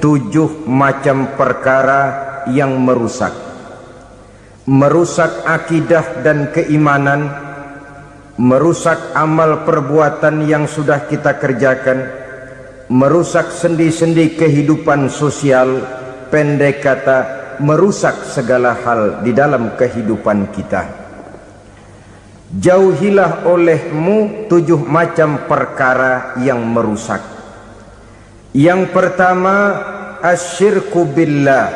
7 macam perkara yang merusak akidah dan keimanan, merusak amal perbuatan yang sudah kita kerjakan, merusak sendi-sendi kehidupan sosial, pendek kata merusak segala hal di dalam kehidupan kita. Jauhilah olehmu 7 macam perkara yang merusak. Yang pertama, asyirku billah,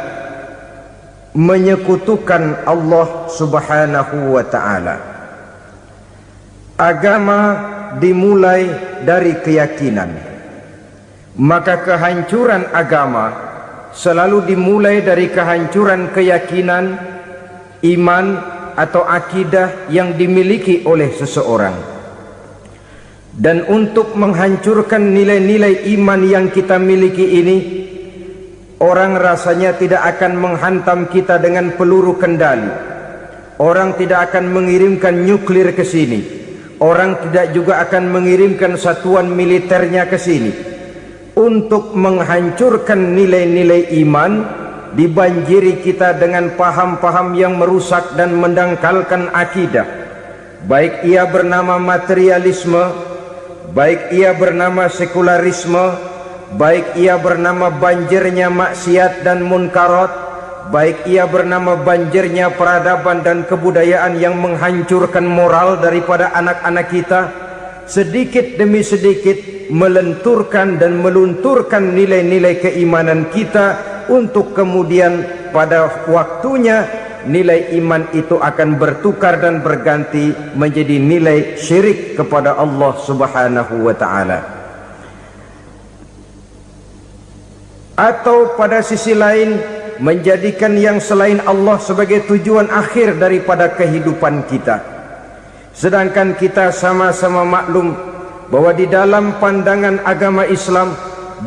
menyekutukan Allah subhanahu wa ta'ala. Agama dimulai dari keyakinan, maka kehancuran agama selalu dimulai dari kehancuran keyakinan, iman atau akidah yang dimiliki oleh seseorang. Dan untuk menghancurkan nilai-nilai iman yang kita miliki ini, orang rasanya tidak akan menghantam kita dengan peluru kendali. Orang tidak akan mengirimkan nuklir ke sini. Orang tidak juga akan mengirimkan satuan militernya ke sini. Untuk menghancurkan nilai-nilai iman, dibanjiri kita dengan paham-paham yang merusak dan mendangkalkan akidah. Baik ia bernama materialisme, baik ia bernama sekularisme, baik ia bernama banjirnya maksiat dan munkarat, baik ia bernama banjirnya peradaban dan kebudayaan yang menghancurkan moral daripada anak-anak kita, sedikit demi sedikit melenturkan dan melunturkan nilai-nilai keimanan kita, untuk kemudian pada waktunya nilai iman itu akan bertukar dan berganti menjadi nilai syirik kepada Allah subhanahu wa ta'ala. Atau pada sisi lain, menjadikan yang selain Allah sebagai tujuan akhir daripada kehidupan kita. Sedangkan kita sama-sama maklum bahwa di dalam pandangan agama Islam,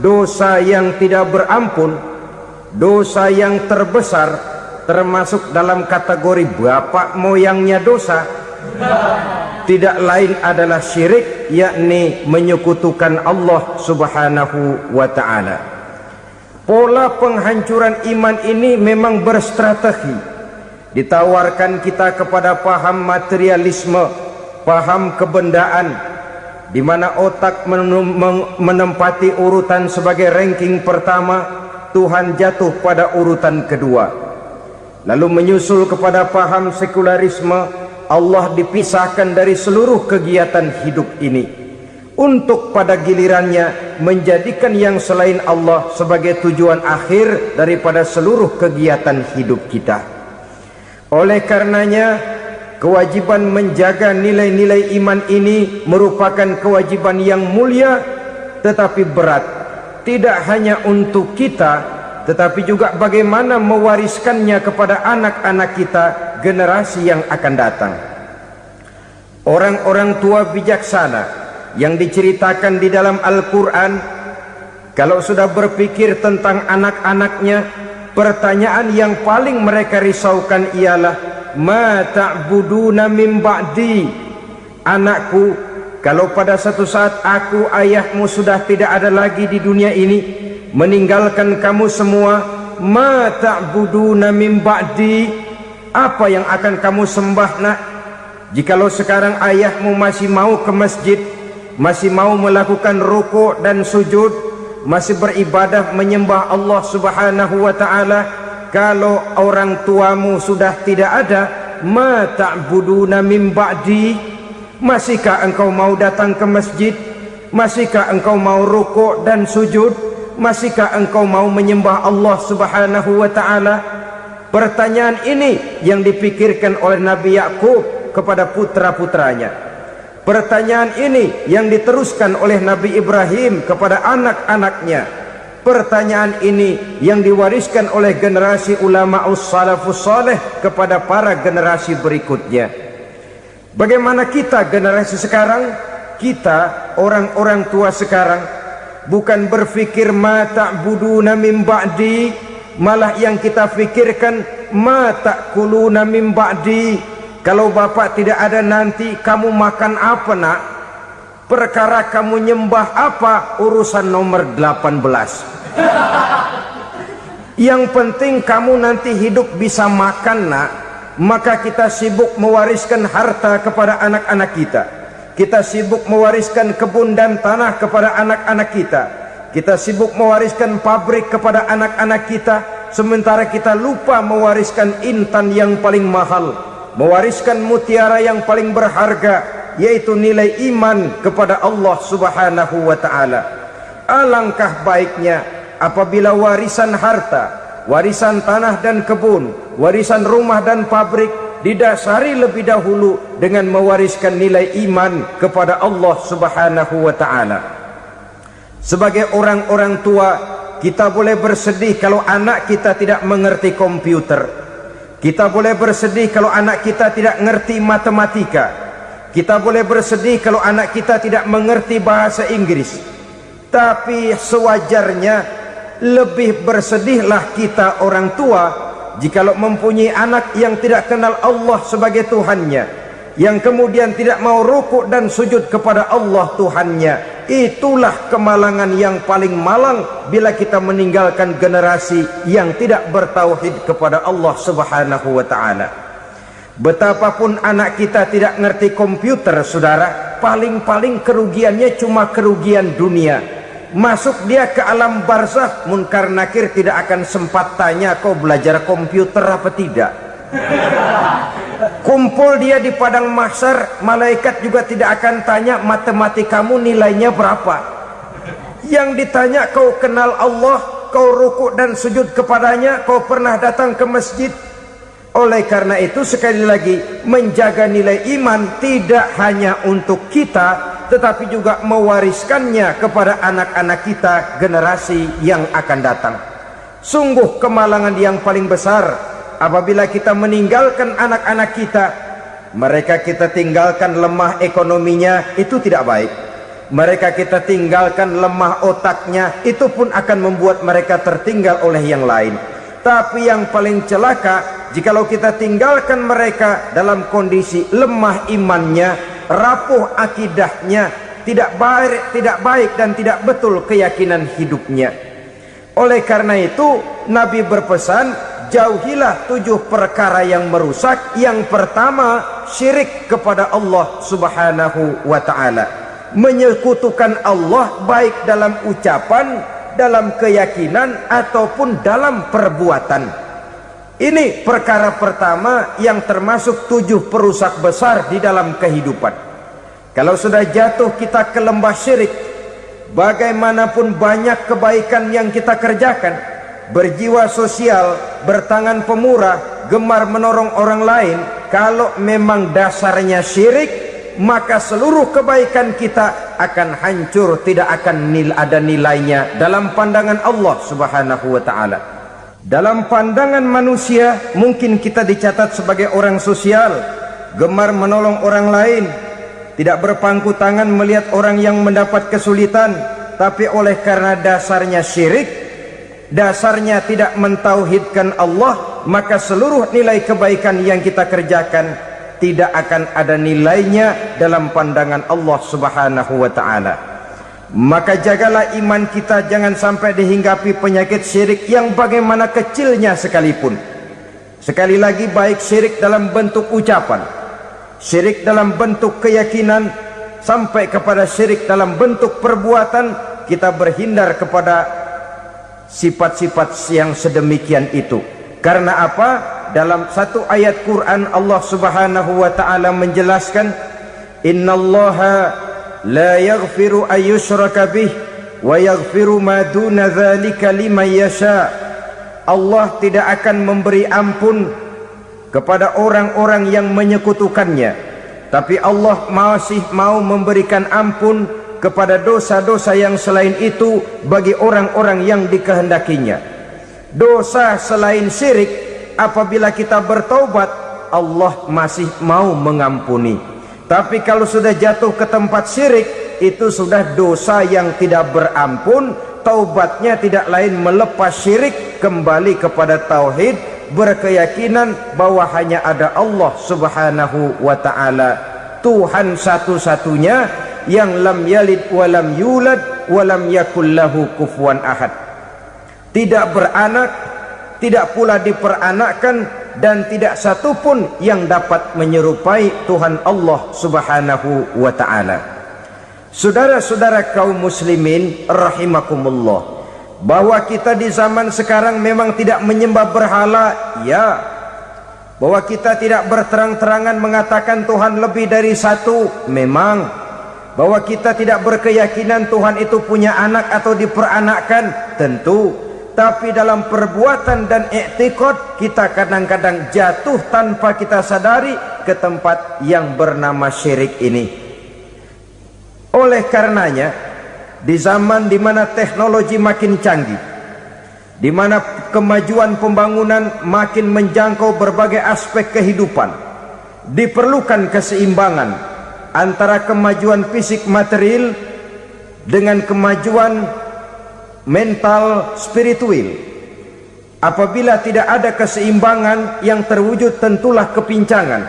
dosa yang tidak berampun, dosa yang terbesar, termasuk dalam kategori bapak moyangnya dosa, tidak lain adalah syirik, yakni menyekutukan Allah subhanahu wa ta'ala. Pola penghancuran iman ini memang berstrategi. Ditawarkan kita kepada paham materialisme, paham kebendaan, di mana otak menempati urutan sebagai ranking pertama, Tuhan jatuh pada urutan kedua. Lalu menyusul kepada paham sekularisme, Allah dipisahkan dari seluruh kegiatan hidup ini, untuk pada gilirannya menjadikan yang selain Allah sebagai tujuan akhir daripada seluruh kegiatan hidup kita. Oleh karenanya, kewajiban menjaga nilai-nilai iman ini merupakan kewajiban yang mulia tetapi berat, tidak hanya untuk kita, tetapi juga bagaimana mewariskannya kepada anak-anak kita, generasi yang akan datang. Orang-orang tua bijaksana yang diceritakan di dalam Al-Quran, kalau sudah berpikir tentang anak-anaknya, pertanyaan yang paling mereka risaukan ialah, ma ta'buduna min ba'di. Anakku, kalau pada satu saat aku, ayahmu sudah tidak ada lagi di dunia ini, meninggalkan kamu semua, ma ta'buduna min ba'di, apa yang akan kamu sembah nak? Jikalau sekarang ayahmu masih mau ke masjid, masih mau melakukan rukuk dan sujud, masih beribadah menyembah Allah subhanahu wa ta'ala, kalau orang tuamu sudah tidak ada, ma ta'buduna min ba'di, masihkah engkau mau datang ke masjid? Masihkah engkau mau rukuk dan sujud? Masihkah engkau mau menyembah Allah subhanahu wa ta'ala? Pertanyaan ini yang dipikirkan oleh Nabi Yakub kepada putra-putranya. Pertanyaan ini yang diteruskan oleh Nabi Ibrahim kepada anak-anaknya. Pertanyaan ini yang diwariskan oleh generasi ulama'us salafus saleh kepada para generasi berikutnya. Bagaimana kita generasi sekarang? Kita orang-orang tua sekarang bukan berfikir ma ta'buduna min ba'di, malah yang kita fikirkan ma ta'kuluna min ba'di. Kalau bapak tidak ada nanti kamu makan apa nak? Perkara kamu nyembah apa urusan nomor 18. Yang penting kamu nanti hidup bisa makan, nak. Maka kita sibuk mewariskan harta kepada anak-anak kita. Kita sibuk mewariskan kebun dan tanah kepada anak-anak kita. Kita sibuk mewariskan pabrik kepada anak-anak kita, sementara kita lupa mewariskan intan yang paling mahal, mewariskan mutiara yang paling berharga, yaitu nilai iman kepada Allah Subhanahu wa ta'ala. Alangkah baiknya apabila warisan harta, warisan tanah dan kebun, warisan rumah dan pabrik didasari lebih dahulu dengan mewariskan nilai iman kepada Allah Subhanahu wa ta'ala. Sebagai orang-orang tua, kita boleh bersedih kalau anak kita tidak mengerti komputer. Kita boleh bersedih kalau anak kita tidak mengerti matematika. Kita boleh bersedih kalau anak kita tidak mengerti bahasa Inggris. Tapi sewajarnya lebih bersedihlah kita orang tua jikalau mempunyai anak yang tidak kenal Allah sebagai Tuhannya, yang kemudian tidak mau rukuk dan sujud kepada Allah Tuhannya. Itulah kemalangan yang paling malang bila kita meninggalkan generasi yang tidak bertauhid kepada Allah Subhanahu wa ta'ala. Betapapun anak kita tidak ngerti komputer, saudara, paling-paling kerugiannya cuma kerugian dunia. Masuk dia ke alam barzakh, munkar nakir tidak akan sempat tanya kau belajar komputer apa tidak. Kumpul dia di padang mahsyar, malaikat juga tidak akan tanya matematikamu nilainya berapa. Yang ditanya kau kenal Allah, kau rukuk dan sujud kepadanya, kau pernah datang ke masjid. Oleh karena itu sekali lagi, menjaga nilai iman tidak hanya untuk kita, tetapi juga mewariskannya kepada anak-anak kita, generasi yang akan datang. Sungguh kemalangan yang paling besar apabila kita meninggalkan anak-anak kita, mereka kita tinggalkan lemah ekonominya, itu tidak baik. Mereka kita tinggalkan lemah otaknya, itu pun akan membuat mereka tertinggal oleh yang lain. Tapi yang paling celaka, jikalau kita tinggalkan mereka dalam kondisi lemah imannya, rapuh akidahnya, tidak baik dan tidak betul keyakinan hidupnya. Oleh karena itu Nabi berpesan, jauhilah 7 perkara yang merusak. Yang pertama, syirik kepada Allah Subhanahu wa ta'ala, menyekutukan Allah baik dalam ucapan, dalam keyakinan ataupun dalam perbuatan. Ini perkara pertama yang termasuk 7 perusak besar di dalam kehidupan. Kalau sudah jatuh kita ke lembah syirik, bagaimanapun banyak kebaikan yang kita kerjakan, berjiwa sosial, bertangan pemurah, gemar menolong orang lain, kalau memang dasarnya syirik, maka seluruh kebaikan kita akan hancur, tidak akan ada nilainya dalam pandangan Allah Subhanahu wa ta'ala. Dalam pandangan manusia mungkin kita dicatat sebagai orang sosial, gemar menolong orang lain, tidak berpangku tangan melihat orang yang mendapat kesulitan. Tapi oleh karena dasarnya syirik, dasarnya tidak mentauhidkan Allah, maka seluruh nilai kebaikan yang kita kerjakan tidak akan ada nilainya dalam pandangan Allah Subhanahu wa ta'ala. Maka jagalah iman kita, jangan sampai dihinggapi penyakit syirik yang bagaimana kecilnya sekalipun. Sekali lagi, baik syirik dalam bentuk ucapan, syirik dalam bentuk keyakinan, sampai kepada syirik dalam bentuk perbuatan, kita berhindar kepada sifat-sifat yang sedemikian itu. Karena apa? Dalam satu ayat Quran Allah Subhanahu wa ta'ala menjelaskan, innallaha la yaghfiru ayyushraka bih wa yaghfiru ma duna dzalika liman yasha. Allah tidak akan memberi ampun kepada orang-orang yang menyekutukannya, tapi Allah masih mau memberikan ampun kepada dosa-dosa yang selain itu bagi orang-orang yang dikehendakinya. Dosa selain syirik, apabila kita bertaubat, Allah masih mau mengampuni. Tapi kalau sudah jatuh ke tempat syirik, itu sudah dosa yang tidak berampun. Taubatnya tidak lain melepas syirik, kembali kepada tauhid, berkeyakinan bahwa hanya ada Allah Subhanahu wa ta'ala, Tuhan satu-satunya, yang lam yalid walam yulad walam yakul lahu kufuwan ahad. tidak beranak, tidak pula diperanakkan, dan tidak satupun yang dapat menyerupai Tuhan Allah Subhanahu wa ta'ala. Saudara-saudara kaum muslimin rahimakumullah, bahwa kita di zaman sekarang memang tidak menyembah berhala, ya. Bahwa kita tidak berterang-terangan mengatakan Tuhan lebih dari satu, memang. Bahwa kita tidak berkeyakinan Tuhan itu punya anak atau diperanakkan, tentu. Tapi dalam perbuatan dan i'tiqad kita kadang-kadang jatuh tanpa kita sadari ke tempat yang bernama syirik ini. Oleh karenanya, di zaman di mana teknologi makin canggih, di mana kemajuan pembangunan makin menjangkau berbagai aspek kehidupan, diperlukan keseimbangan antara kemajuan fisik material dengan kemajuan mental spiritual. Apabila tidak ada keseimbangan, yang terwujud tentulah kepincangan,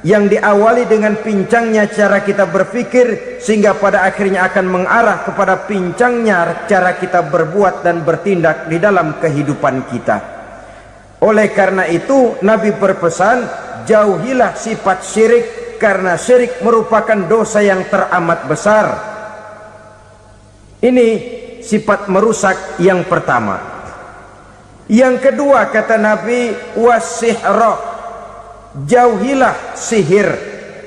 yang diawali dengan pincangnya cara kita berpikir, sehingga pada akhirnya akan mengarah kepada pincangnya cara kita berbuat dan bertindak di dalam kehidupan kita. Oleh karena itu Nabi berpesan, jauhilah sifat syirik, karena syirik merupakan dosa yang teramat besar. Ini sifat merusak yang pertama. Yang kedua kata Nabi, wasihra, jauhilah sihir.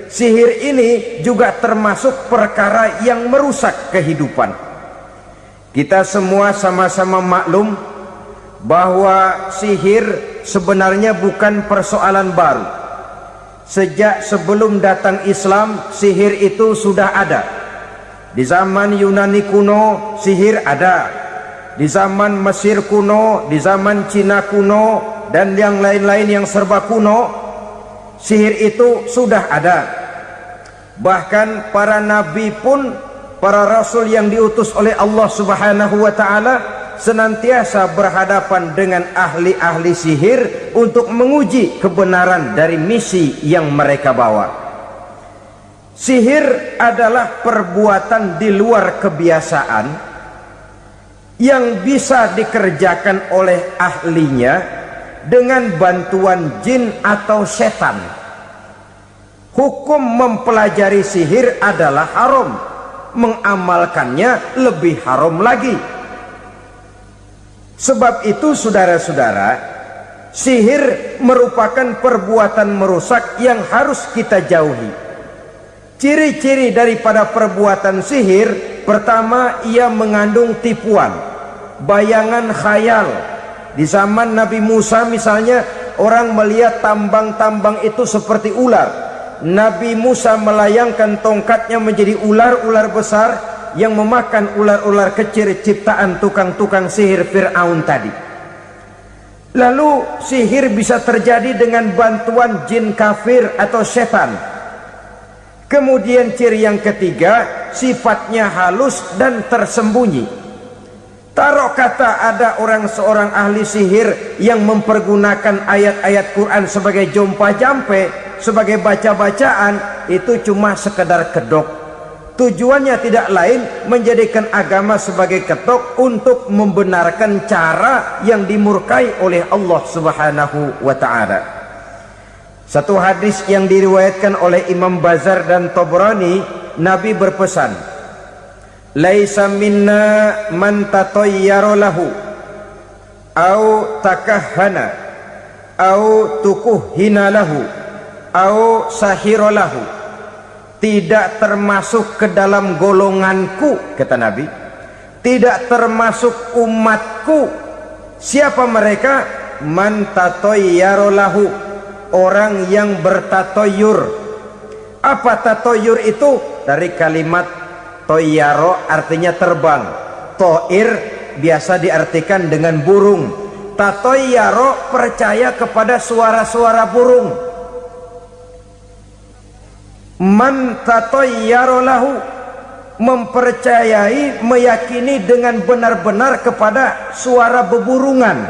Sihir ini juga termasuk perkara yang merusak kehidupan. Kita semua sama-sama maklum bahwa sihir sebenarnya bukan persoalan baru. Sejak sebelum datang Islam, sihir itu sudah ada. Di zaman Yunani kuno sihir ada, di zaman Mesir kuno, di zaman Cina kuno, dan yang lain-lain yang serba kuno, sihir itu sudah ada. Bahkan para nabi pun, para rasul yang diutus oleh Allah Subhanahu wa ta'ala, senantiasa berhadapan dengan ahli-ahli sihir untuk menguji kebenaran dari misi yang mereka bawa. Sihir adalah perbuatan di luar kebiasaan yang bisa dikerjakan oleh ahlinya dengan bantuan jin atau setan. Hukum mempelajari sihir adalah haram, mengamalkannya lebih haram lagi. Sebab itu saudara-saudara, sihir merupakan perbuatan merusak yang harus kita jauhi. Ciri-ciri daripada perbuatan sihir, pertama, ia mengandung tipuan, bayangan khayal. Di zaman Nabi Musa misalnya, orang melihat tambang-tambang itu seperti ular. Nabi Musa melayangkan tongkatnya menjadi ular-ular besar yang memakan ular-ular kecil ciptaan tukang-tukang sihir Fir'aun tadi. Lalu sihir bisa terjadi dengan bantuan jin kafir atau setan. Kemudian ciri yang ketiga, sifatnya halus dan tersembunyi. Taruh kata ada seorang ahli sihir yang mempergunakan ayat-ayat Quran sebagai jompa-jampe, sebagai baca-bacaan, itu cuma sekedar kedok. Tujuannya tidak lain menjadikan agama sebagai ketok untuk membenarkan cara yang dimurkai oleh Allah Subhanahu wa ta'ala. Satu hadis yang diriwayatkan oleh Imam Bazar dan Tabrani, Nabi berpesan, laisa minna man tatayyara lahu au takahhana au tukuhhina lahu au sahira lahu. Tidak termasuk ke dalam golonganku, kata Nabi, tidak termasuk umatku. Siapa mereka? Man tatayyara lahu, orang yang bertatoyur. Apa tatoyur itu? Dari kalimat toyaro, artinya terbang. Toir biasa diartikan dengan burung. Tatoyaro percaya kepada suara-suara burung. Man tatoyaro lahu, mempercayai, meyakini dengan benar-benar kepada suara beburungan.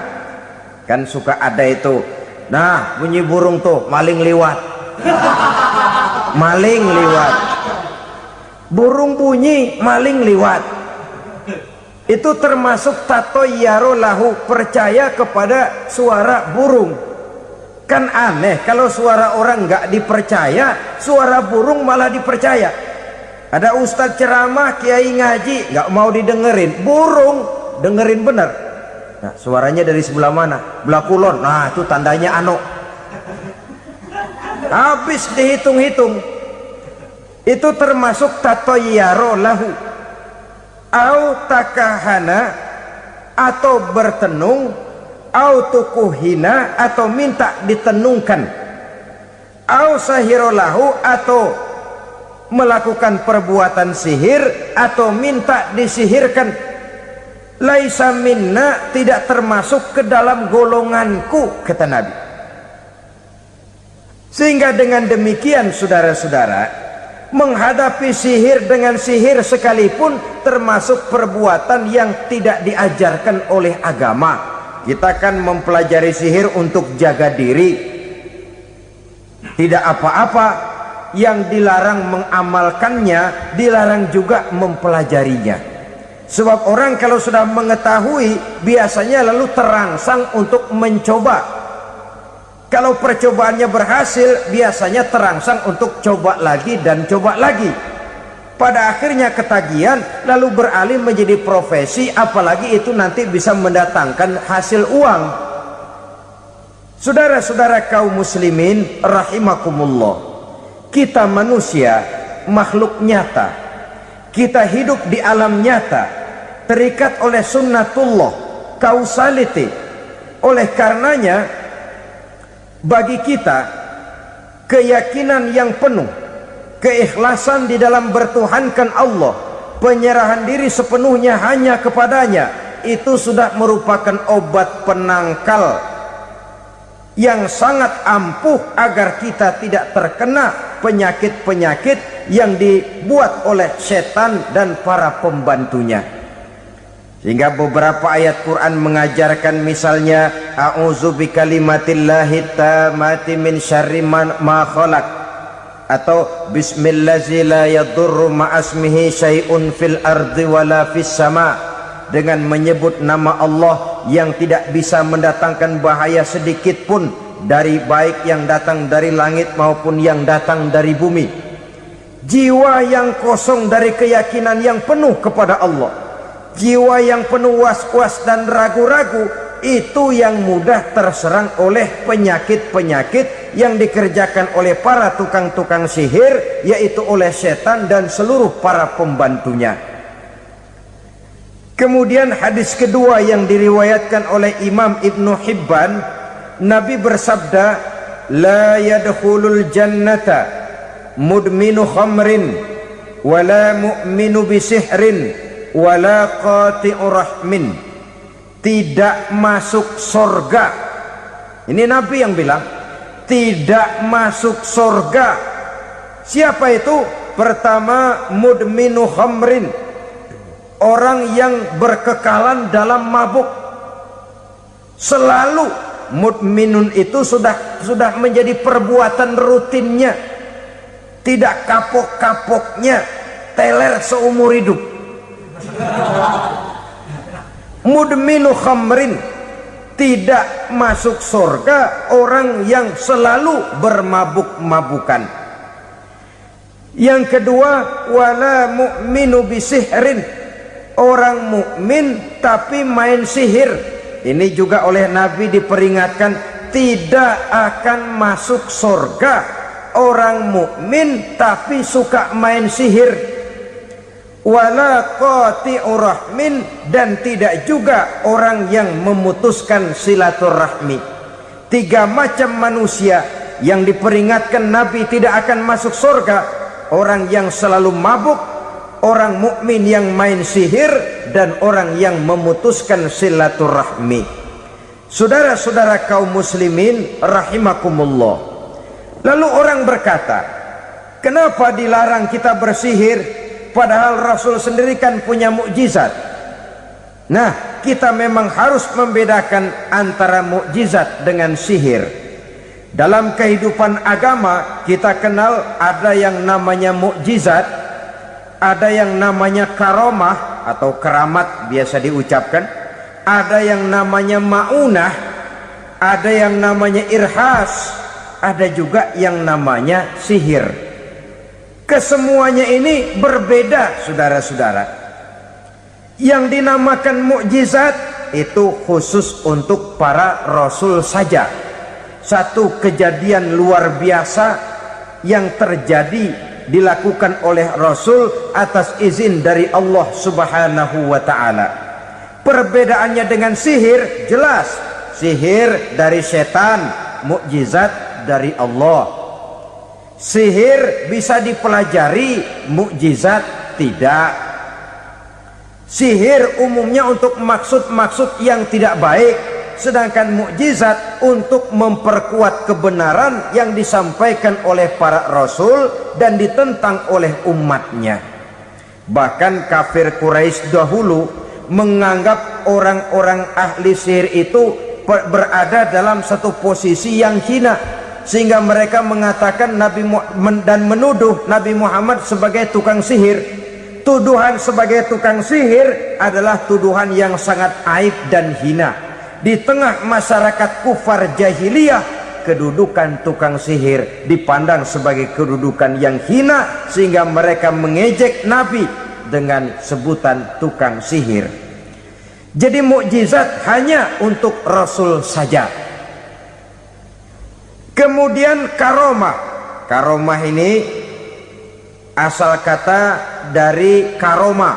Kan suka ada itu, nah bunyi burung tuh, maling liwat. Maling liwat. Burung bunyi, maling liwat. Itu termasuk tatoyaro lahu, percaya kepada suara burung. Kan aneh kalau suara orang nggak dipercaya, suara burung malah dipercaya. Ada ustadz ceramah, kiai ngaji, nggak mau didengerin, burung dengerin bener. Nah, suaranya dari sebelah mana? Belah kulon. Nah, itu tandanya ano. Habis dihitung-hitung. Itu termasuk tatoyaro lahu. Au takahana, atau bertenung, au tukuhina, atau minta ditenungkan, au sahirolahu, atau melakukan perbuatan sihir, atau minta disihirkan. Laisa minna, tidak termasuk ke dalam golonganku, kata Nabi. Sehingga dengan demikian saudara-saudara, menghadapi sihir dengan sihir sekalipun termasuk perbuatan yang tidak diajarkan oleh agama. Kita kan mempelajari sihir untuk jaga diri, tidak apa-apa. Yang dilarang mengamalkannya, dilarang juga mempelajarinya. Sebab orang kalau sudah mengetahui, biasanya lalu terangsang untuk mencoba. Kalau percobaannya berhasil, biasanya terangsang untuk coba lagi dan coba lagi. Pada akhirnya ketagihan, lalu beralih menjadi profesi, apalagi itu nanti bisa mendatangkan hasil uang. Saudara-saudara kaum muslimin rahimakumullah, kita manusia makhluk nyata, kita hidup di alam nyata, terikat oleh sunnatullah, causality. Oleh karenanya bagi kita keyakinan yang penuh, keikhlasan di dalam bertuhankan Allah, penyerahan diri sepenuhnya hanya kepadanya, itu sudah merupakan obat penangkal yang sangat ampuh agar kita tidak terkena penyakit-penyakit yang dibuat oleh setan dan para pembantunya. Sehingga beberapa ayat Quran mengajarkan, misalnya a'udzu bikalimatillahi tammati min syarri ma khalaq, atau bismillazi la yadurru ma'asmihi syai'un fil ardi wala fis sama, dengan menyebut nama Allah yang tidak bisa mendatangkan bahaya sedikit pun, dari baik yang datang dari langit maupun yang datang dari bumi. Jiwa yang kosong dari keyakinan yang penuh kepada Allah, jiwa yang penuh was-was dan ragu-ragu, itu yang mudah terserang oleh penyakit-penyakit yang dikerjakan oleh para tukang-tukang sihir, yaitu oleh setan dan seluruh para pembantunya. Kemudian hadis kedua yang diriwayatkan oleh Imam Ibnu Hibban, Nabi bersabda, la yadkhulul jannata mudminu khamrin wala mu'minu bisihrin wala qati'u rahmin. Tidak masuk surga. Ini Nabi yang bilang, tidak masuk surga. Siapa itu? Pertama, mudminu khamrin, orang yang berkekalan dalam mabuk. Selalu mudminun itu sudah menjadi perbuatan rutinnya, tidak kapok-kapoknya, teler seumur hidup. Mudminu khamrin, tidak masuk surga orang yang selalu bermabuk-mabukan. Yang kedua, wala mu'minu bisihrin, orang mukmin tapi main sihir. Ini juga oleh Nabi diperingatkan, tidak akan masuk surga orang mukmin tapi suka main sihir. Wala qati'u rahmin, dan tidak juga orang yang memutuskan silaturahmi. Tiga macam manusia yang diperingatkan Nabi tidak akan masuk surga: orang yang selalu mabuk, orang mukmin yang main sihir, dan orang yang memutuskan silaturahmi. Saudara-saudara kaum muslimin rahimakumullah. Lalu orang berkata, kenapa dilarang kita bersihir? Padahal Rasul sendiri kan punya mukjizat. Nah, kita memang harus membedakan antara mukjizat dengan sihir. Dalam kehidupan agama kita kenal ada yang namanya mukjizat, ada yang namanya karomah, atau keramat biasa diucapkan, ada yang namanya maunah, ada yang namanya irhas, ada juga yang namanya sihir. Kesemuanya ini berbeda, saudara-saudara. Yang dinamakan mukjizat itu khusus untuk para rasul saja. Satu kejadian luar biasa yang terjadi dilakukan oleh Rasul atas izin dari Allah Subhanahu wa ta'ala. Perbedaannya dengan sihir jelas. Sihir dari setan, mukjizat dari Allah. Sihir bisa dipelajari, mukjizat tidak. Sihir umumnya untuk maksud-maksud yang tidak baik, sedangkan mukjizat untuk memperkuat kebenaran yang disampaikan oleh para rasul dan ditentang oleh umatnya. Bahkan kafir Quraisy dahulu menganggap orang-orang ahli sihir itu berada dalam satu posisi yang hina, sehingga mereka mengatakan dan menuduh Nabi Muhammad sebagai tukang sihir. Tuduhan sebagai tukang sihir adalah tuduhan yang sangat aib dan hina. Di tengah masyarakat kufar jahiliyah, kedudukan tukang sihir dipandang sebagai kedudukan yang hina, sehingga mereka mengejek Nabi dengan sebutan tukang sihir. Jadi mukjizat hanya untuk Rasul saja. Kemudian karomah. Karomah ini asal kata dari karomah,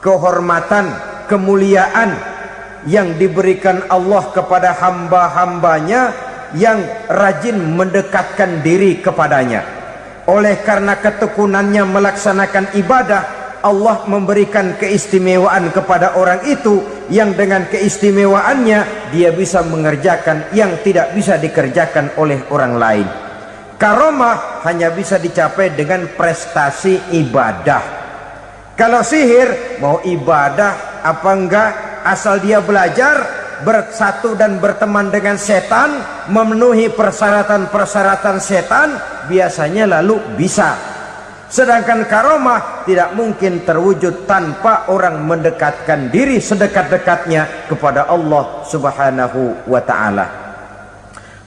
kehormatan, kemuliaan yang diberikan Allah kepada hamba-hambanya yang rajin mendekatkan diri kepadanya. Oleh karena ketekunannya melaksanakan ibadah, Allah memberikan keistimewaan kepada orang itu, yang dengan keistimewaannya dia bisa mengerjakan yang tidak bisa dikerjakan oleh orang lain. Karomah hanya bisa dicapai dengan prestasi ibadah. Kalau sihir mau ibadah apa enggak, asal dia belajar, bersatu dan berteman dengan setan, memenuhi persyaratan-persyaratan setan, biasanya lalu bisa. Sedangkan karomah tidak mungkin terwujud tanpa orang mendekatkan diri sedekat-dekatnya kepada Allah Subhanahu wa ta'ala.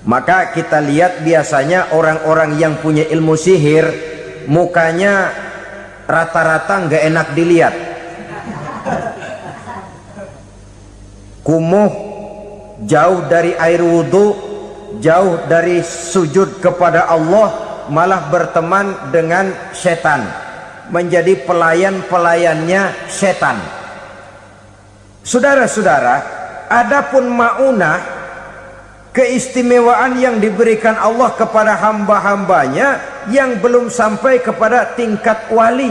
Maka kita lihat biasanya orang-orang yang punya ilmu sihir, mukanya rata-rata nggak enak dilihat. Kumuh, jauh dari air wudhu, jauh dari sujud kepada Allah, malah berteman dengan setan, menjadi pelayan-pelayannya setan. Saudara-saudara, adapun maunah, keistimewaan yang diberikan Allah kepada hamba-hambanya yang belum sampai kepada tingkat wali,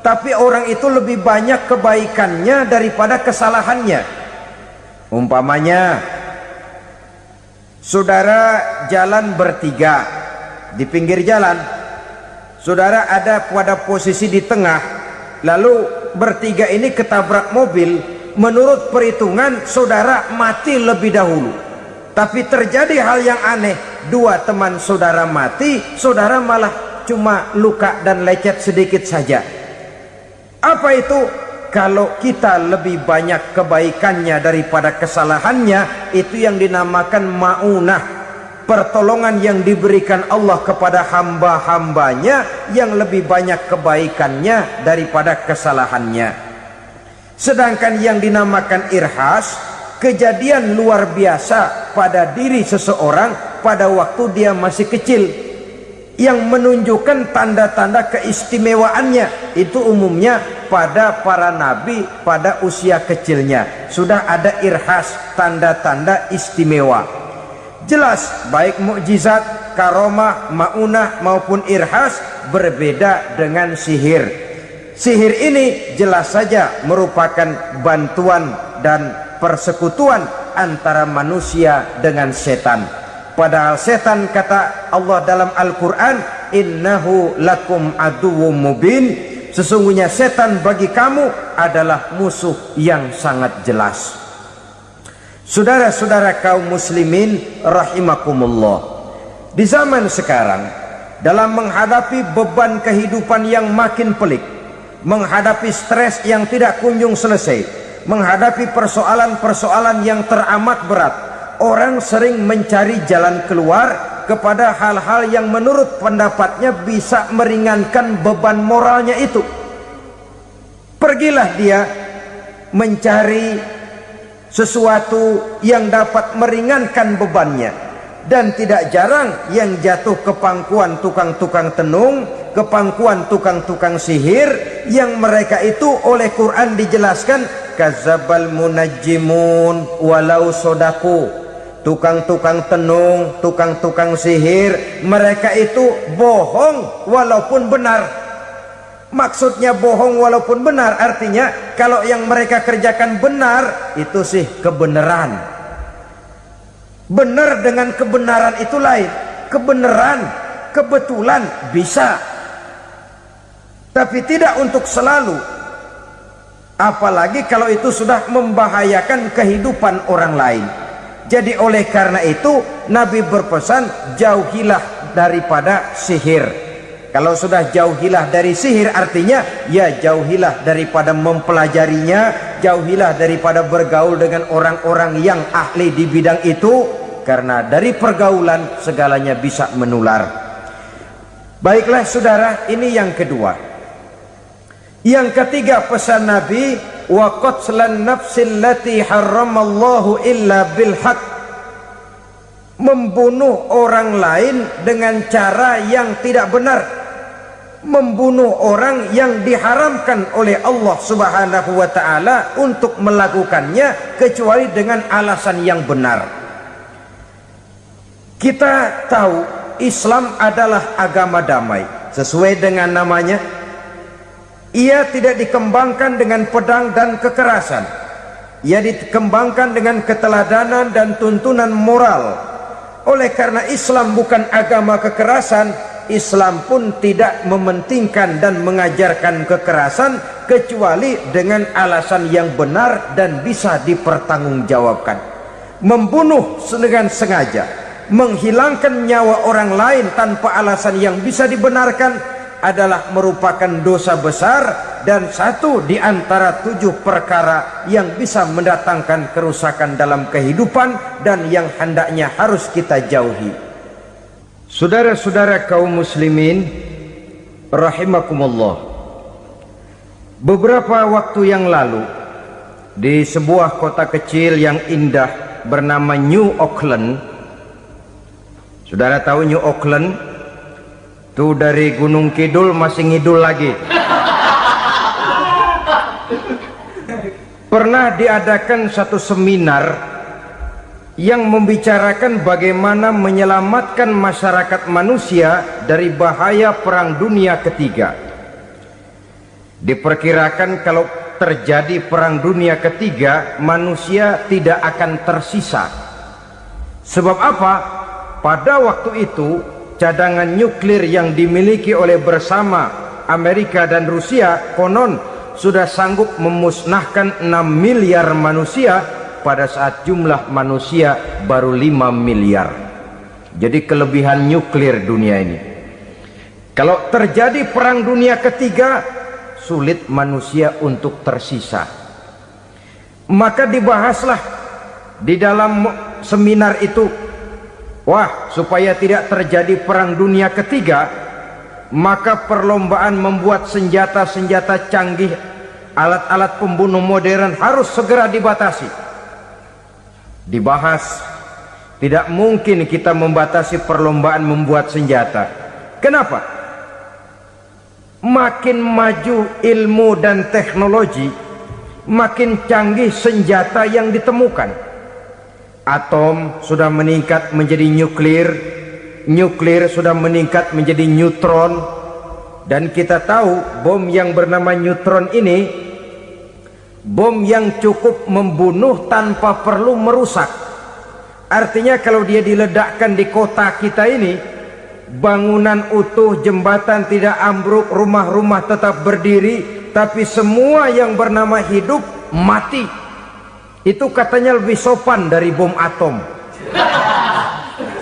tapi orang itu lebih banyak kebaikannya daripada kesalahannya. Umpamanya, saudara jalan bertiga di pinggir jalan, saudara ada pada posisi di tengah, lalu bertiga ini ketabrak mobil. Menurut perhitungan saudara mati lebih dahulu, tapi terjadi hal yang aneh, dua teman saudara mati, saudara malah cuma luka dan lecet sedikit saja. Apa itu? Kalau kita lebih banyak kebaikannya daripada kesalahannya, itu yang dinamakan maunah, pertolongan yang diberikan Allah kepada hamba-hambanya yang lebih banyak kebaikannya daripada kesalahannya. Sedangkan yang dinamakan irhas, kejadian luar biasa pada diri seseorang pada waktu dia masih kecil, yang menunjukkan tanda-tanda keistimewaannya. Itu umumnya pada para nabi pada usia kecilnya sudah ada irhas, tanda-tanda istimewa. Jelas baik mukjizat, karomah, maunah maupun irhas berbeda dengan sihir. Sihir ini jelas saja merupakan bantuan dan persekutuan antara manusia dengan setan. Padahal setan, kata Allah dalam Al-Quran, innahu lakum aduwwum mubin, sesungguhnya setan bagi kamu adalah musuh yang sangat jelas. Saudara-saudara kaum muslimin rahimakumullah, di zaman sekarang dalam menghadapi beban kehidupan yang makin pelik, menghadapi stres yang tidak kunjung selesai, menghadapi persoalan-persoalan yang teramat berat, orang sering mencari jalan keluar kepada hal-hal yang menurut pendapatnya bisa meringankan beban moralnya itu. Pergilah dia mencari sesuatu yang dapat meringankan bebannya. Dan tidak jarang yang jatuh ke pangkuan tukang-tukang tenung, ke pangkuan tukang-tukang sihir, yang mereka itu oleh Quran dijelaskan kadzabal munajjimun walau sodaku. Tukang-tukang tenung, tukang-tukang sihir, mereka itu bohong walaupun benar. Maksudnya bohong walaupun benar artinya kalau yang mereka kerjakan benar itu sih kebenaran. Benar dengan kebenaran itu lain. Kebenaran, kebetulan bisa, tapi tidak untuk selalu. Apalagi kalau itu sudah membahayakan kehidupan orang lain. Jadi oleh karena itu Nabi berpesan jauhilah daripada sihir. Kalau sudah jauhilah dari sihir artinya ya jauhilah daripada mempelajarinya, jauhilah daripada bergaul dengan orang-orang yang ahli di bidang itu, karena dari pergaulan segalanya bisa menular. Baiklah saudara, ini yang kedua. Yang ketiga pesan Nabi, wa qatlan nafsil lati harramallahu illa bil haq. Membunuh orang lain dengan cara yang tidak benar, membunuh orang yang diharamkan oleh Allah Subhanahu wa taala untuk melakukannya kecuali dengan alasan yang benar. Kita tahu Islam adalah agama damai sesuai dengan namanya. Ia tidak dikembangkan dengan pedang dan kekerasan. Ia dikembangkan dengan keteladanan dan tuntunan moral. Oleh karena Islam bukan agama kekerasan, Islam pun tidak mementingkan dan mengajarkan kekerasan kecuali dengan alasan yang benar dan bisa dipertanggungjawabkan. Membunuh dengan sengaja, menghilangkan nyawa orang lain tanpa alasan yang bisa dibenarkan adalah merupakan dosa besar dan satu di antara 7 perkara yang bisa mendatangkan kerusakan dalam kehidupan dan yang hendaknya harus kita jauhi. Saudara-saudara kaum muslimin rahimakumullah, beberapa waktu yang lalu di sebuah kota kecil yang indah bernama New Auckland. Saudara tahu New Auckland? Itu dari Gunung Kidul masih ngidul lagi. Pernah diadakan satu seminar yang membicarakan bagaimana menyelamatkan masyarakat manusia dari bahaya Perang Dunia Ketiga. Diperkirakan kalau terjadi Perang Dunia Ketiga, manusia tidak akan tersisa. Sebab apa? Pada waktu itu cadangan nuklir yang dimiliki oleh bersama Amerika dan Rusia konon sudah sanggup memusnahkan 6 miliar manusia pada saat jumlah manusia baru 5 miliar. Jadi kelebihan nuklir dunia ini. Kalau terjadi Perang Dunia Ketiga, sulit manusia untuk tersisa. Maka dibahaslah di dalam seminar itu, wah, supaya tidak terjadi Perang Dunia Ketiga, maka perlombaan membuat senjata-senjata canggih, alat-alat pembunuh modern harus segera dibatasi. Dibahas, tidak mungkin kita membatasi perlombaan membuat senjata. Kenapa? Makin maju ilmu dan teknologi, makin canggih senjata yang ditemukan. Atom sudah meningkat menjadi nuklir, nuklir sudah meningkat menjadi neutron, dan kita tahu bom yang bernama neutron ini bom yang cukup membunuh tanpa perlu merusak. Artinya kalau dia diledakkan di kota kita ini, bangunan utuh, jembatan tidak ambruk, rumah-rumah tetap berdiri, tapi semua yang bernama hidup mati. Itu katanya lebih sopan dari bom atom.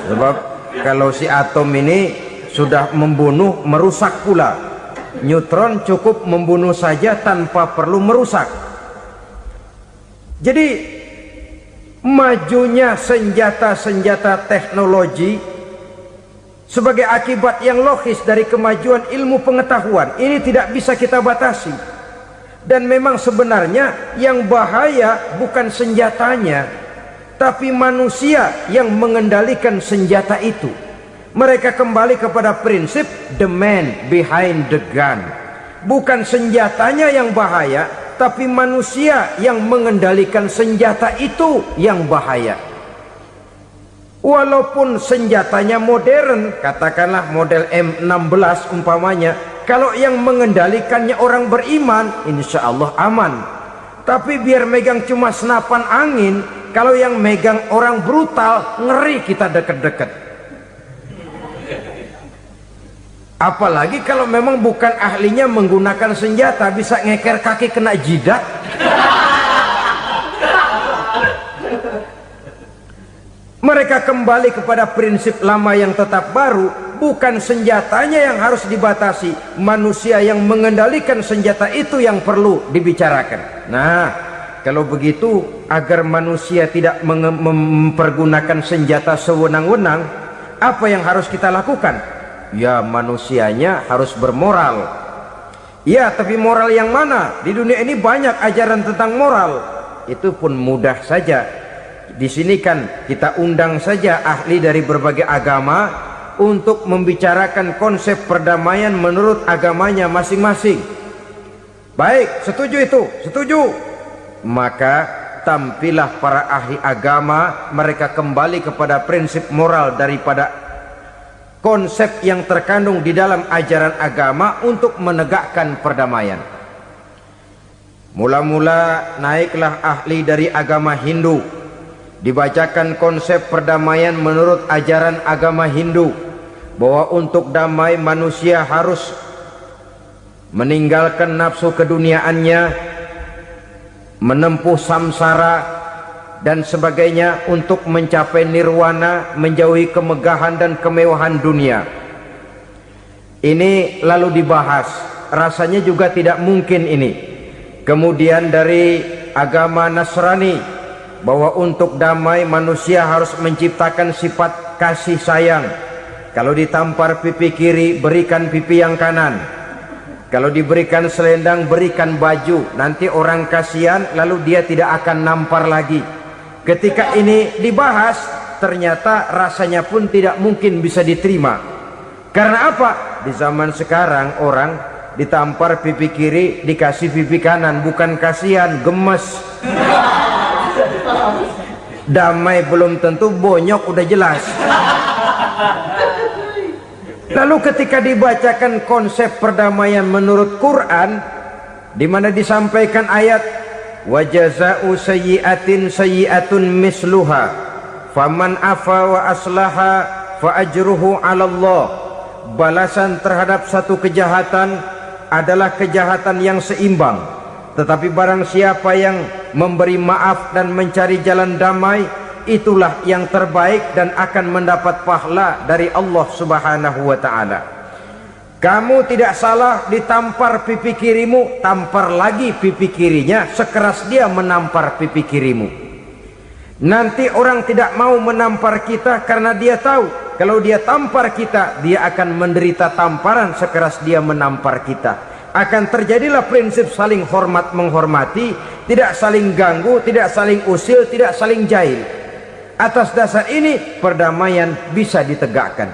Sebab kalau si atom ini sudah membunuh, merusak pula. Neutron cukup membunuh saja tanpa perlu merusak. Jadi majunya senjata-senjata teknologi sebagai akibat yang logis dari kemajuan ilmu pengetahuan ini tidak bisa kita batasi. Dan memang sebenarnya yang bahaya bukan senjatanya, tapi manusia yang mengendalikan senjata itu. Mereka kembali kepada prinsip the man behind the gun. Bukan senjatanya yang bahaya, tapi manusia yang mengendalikan senjata itu yang bahaya. Walaupun senjatanya modern, katakanlah model M16 umpamanya, kalau yang mengendalikannya orang beriman, insya Allah aman. Tapi biar megang cuma senapan angin, kalau yang megang orang brutal, ngeri kita deket-deket. Apalagi kalau memang bukan ahlinya menggunakan senjata, bisa ngeker kaki kena jidat. Mereka kembali kepada prinsip lama yang tetap baru. Bukan senjatanya yang harus dibatasi, manusia yang mengendalikan senjata itu yang perlu dibicarakan. Nah, kalau begitu, agar manusia tidak mempergunakan senjata sewenang-wenang, apa yang harus kita lakukan? Ya, manusianya harus bermoral. Ya, tapi moral yang mana? Di dunia ini banyak ajaran tentang moral. Itu pun mudah saja. Di sini kan kita undang saja ahli dari berbagai agama untuk membicarakan konsep perdamaian menurut agamanya masing-masing. Baik, setuju itu? Setuju. Maka tampillah para ahli agama, mereka kembali kepada prinsip moral daripada konsep yang terkandung di dalam ajaran agama untuk menegakkan perdamaian. Mula-mula naiklah ahli dari agama Hindu, dibacakan konsep perdamaian menurut ajaran agama Hindu, bahwa untuk damai manusia harus meninggalkan nafsu keduniaannya, menempuh samsara dan sebagainya untuk mencapai nirwana, menjauhi kemegahan dan kemewahan dunia. Ini lalu dibahas, rasanya juga tidak mungkin ini. Kemudian dari agama Nasrani, bahwa untuk damai manusia harus menciptakan sifat kasih sayang. Kalau ditampar pipi kiri, berikan pipi yang kanan. Kalau diberikan selendang, berikan baju. Nanti orang kasihan, lalu dia tidak akan nampar lagi. Ketika ini dibahas, ternyata rasanya pun tidak mungkin bisa diterima. Karena apa? Di zaman sekarang orang ditampar pipi kiri, dikasih pipi kanan, bukan kasihan, gemes. Damai belum tentu, bonyok udah jelas. Lalu ketika dibacakan konsep perdamaian menurut Quran, di mana disampaikan ayat wa jazaa'u sayyi'atin sayyi'atun misluha faman afa wa aslaha fa ajruhu 'ala Allah. Balasan terhadap satu kejahatan adalah kejahatan yang seimbang, tetapi barang siapa yang memberi maaf dan mencari jalan damai, itulah yang terbaik dan akan mendapat pahala dari Allah Subhanahu wa ta'ala. Kamu tidak salah ditampar pipi kirimu, tampar lagi pipi kirinya sekeras dia menampar pipi kirimu. Nanti orang tidak mau menampar kita karena dia tahu kalau dia tampar kita, dia akan menderita tamparan sekeras dia menampar kita. Akan terjadilah prinsip saling hormat menghormati, tidak saling ganggu, tidak saling usil, tidak saling jahil. Atas dasar ini perdamaian bisa ditegakkan.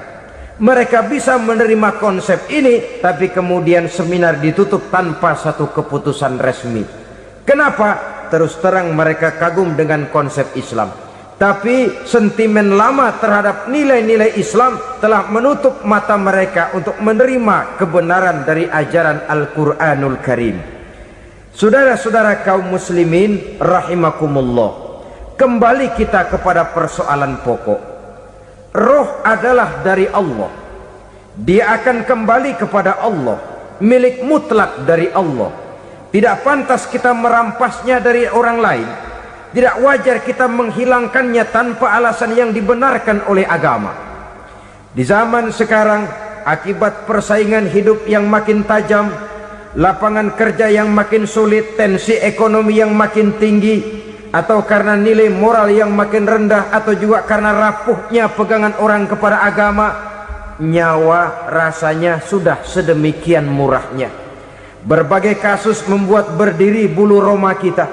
Mereka bisa menerima konsep ini, tapi kemudian seminar ditutup tanpa satu keputusan resmi. Kenapa? Terus terang mereka kagum dengan konsep Islam, tapi sentimen lama terhadap nilai-nilai Islam telah menutup mata mereka untuk menerima kebenaran dari ajaran Al-Quranul Karim. Saudara-saudara kaum muslimin rahimakumullah, kembali kita kepada persoalan pokok. Roh adalah dari Allah, dia akan kembali kepada Allah, milik mutlak dari Allah. Tidak pantas kita merampasnya dari orang lain. Tidak wajar kita menghilangkannya tanpa alasan yang dibenarkan oleh agama. Di zaman sekarang akibat persaingan hidup yang makin tajam, lapangan kerja yang makin sulit, tensi ekonomi yang makin tinggi, atau karena nilai moral yang makin rendah, atau juga karena rapuhnya pegangan orang kepada agama, nyawa rasanya sudah sedemikian murahnya. Berbagai kasus membuat berdiri bulu roma kita.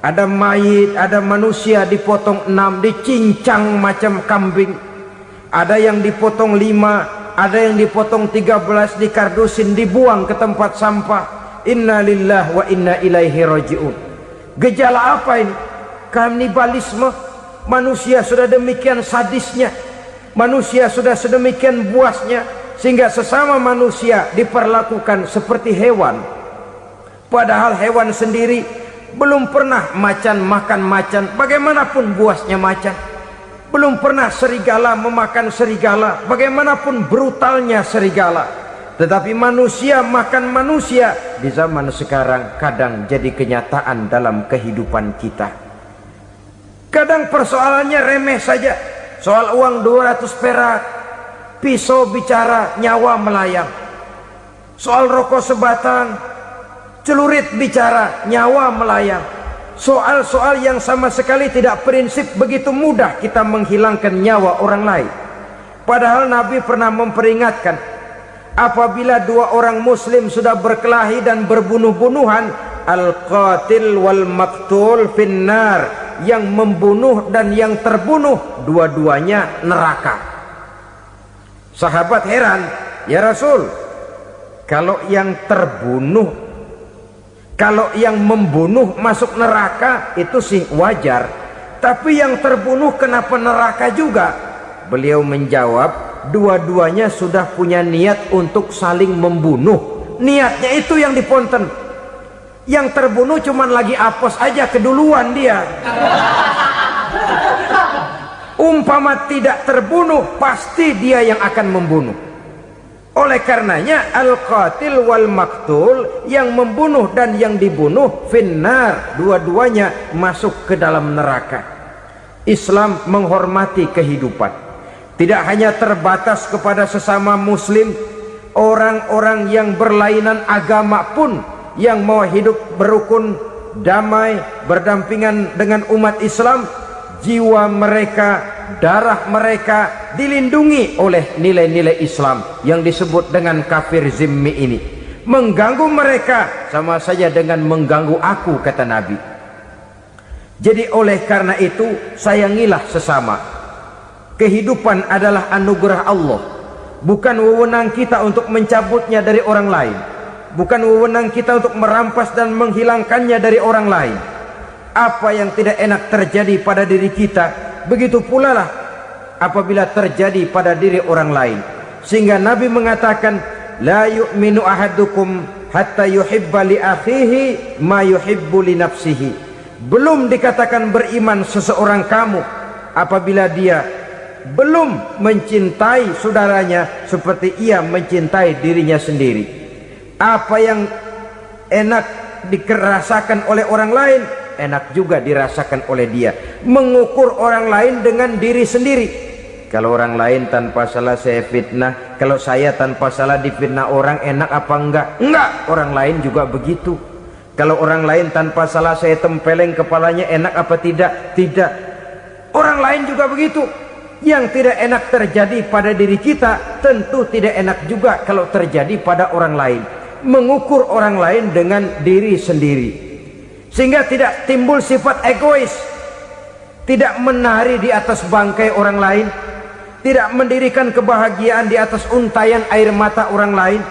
Ada mayit, ada manusia dipotong 6, dicincang macam kambing. Ada yang dipotong 5, ada yang dipotong 13, dikardusin, dibuang ke tempat sampah. Inna lillahi wa inna ilaihi raji'un. Gejala apa ini? Kanibalisme. Manusia sudah demikian sadisnya, manusia sudah sedemikian buasnya, sehingga sesama manusia diperlakukan seperti hewan. Padahal hewan sendiri belum pernah macan makan macan, bagaimanapun buasnya macan. Belum pernah serigala memakan serigala, bagaimanapun brutalnya serigala. Tetapi manusia makan manusia di zaman sekarang kadang jadi kenyataan dalam kehidupan kita. Kadang persoalannya remeh saja, soal uang 200 perak, pisau bicara, nyawa melayang. Soal rokok sebatang, celurit bicara, nyawa melayang. Soal-soal yang sama sekali tidak prinsip, begitu mudah kita menghilangkan nyawa orang lain. Padahal Nabi pernah memperingatkan, apabila dua orang muslim sudah berkelahi dan berbunuh-bunuhan, al-qatil wal maktul finnar, yang membunuh dan yang terbunuh dua-duanya neraka. Sahabat heran, ya Rasul, kalau yang terbunuh, kalau yang membunuh masuk neraka itu sih wajar, tapi yang terbunuh kenapa neraka juga? Beliau menjawab, dua-duanya sudah punya niat untuk saling membunuh. Niatnya itu yang diponten. Yang terbunuh cuman lagi apes aja, keduluan dia. Umpama tidak terbunuh, pasti dia yang akan membunuh. Oleh karenanya al-qatil wal maktul, yang membunuh dan yang dibunuh finnar, dua-duanya masuk ke dalam neraka. Islam menghormati kehidupan, tidak hanya terbatas kepada sesama muslim. Orang-orang yang berlainan agama pun yang mau hidup berukun, damai, berdampingan dengan umat Islam, jiwa mereka, darah mereka dilindungi oleh nilai-nilai Islam yang disebut dengan kafir zimmi ini. Mengganggu mereka sama saja dengan mengganggu aku, kata Nabi. Jadi oleh karena itu, sayangilah sesama. Kehidupan adalah anugerah Allah, bukan wewenang kita untuk mencabutnya dari orang lain, bukan wewenang kita untuk merampas dan menghilangkannya dari orang lain. Apa yang tidak enak terjadi pada diri kita, begitu pula lah apabila terjadi pada diri orang lain. Sehingga Nabi mengatakan, la yu'minu ahadukum hatta yuhibba li akhihi ma yuhibbu li nafsihi. Belum dikatakan beriman seseorang kamu apabila dia belum mencintai saudaranya seperti ia mencintai dirinya sendiri. Apa yang enak dirasakan oleh orang lain, enak juga dirasakan oleh dia. Mengukur orang lain dengan diri sendiri. Kalau orang lain tanpa salah saya fitnah, kalau saya tanpa salah difitnah orang, enak apa enggak? Enggak, orang lain juga begitu. Kalau orang lain tanpa salah saya tempeleng kepalanya, enak apa tidak? Tidak. Orang lain juga begitu. Yang tidak enak terjadi pada diri kita, tentu tidak enak juga kalau terjadi pada orang lain. Mengukur orang lain dengan diri sendiri, sehingga tidak timbul sifat egois, tidak menari di atas bangkai orang lain, tidak mendirikan kebahagiaan di atas untayan air mata orang lain.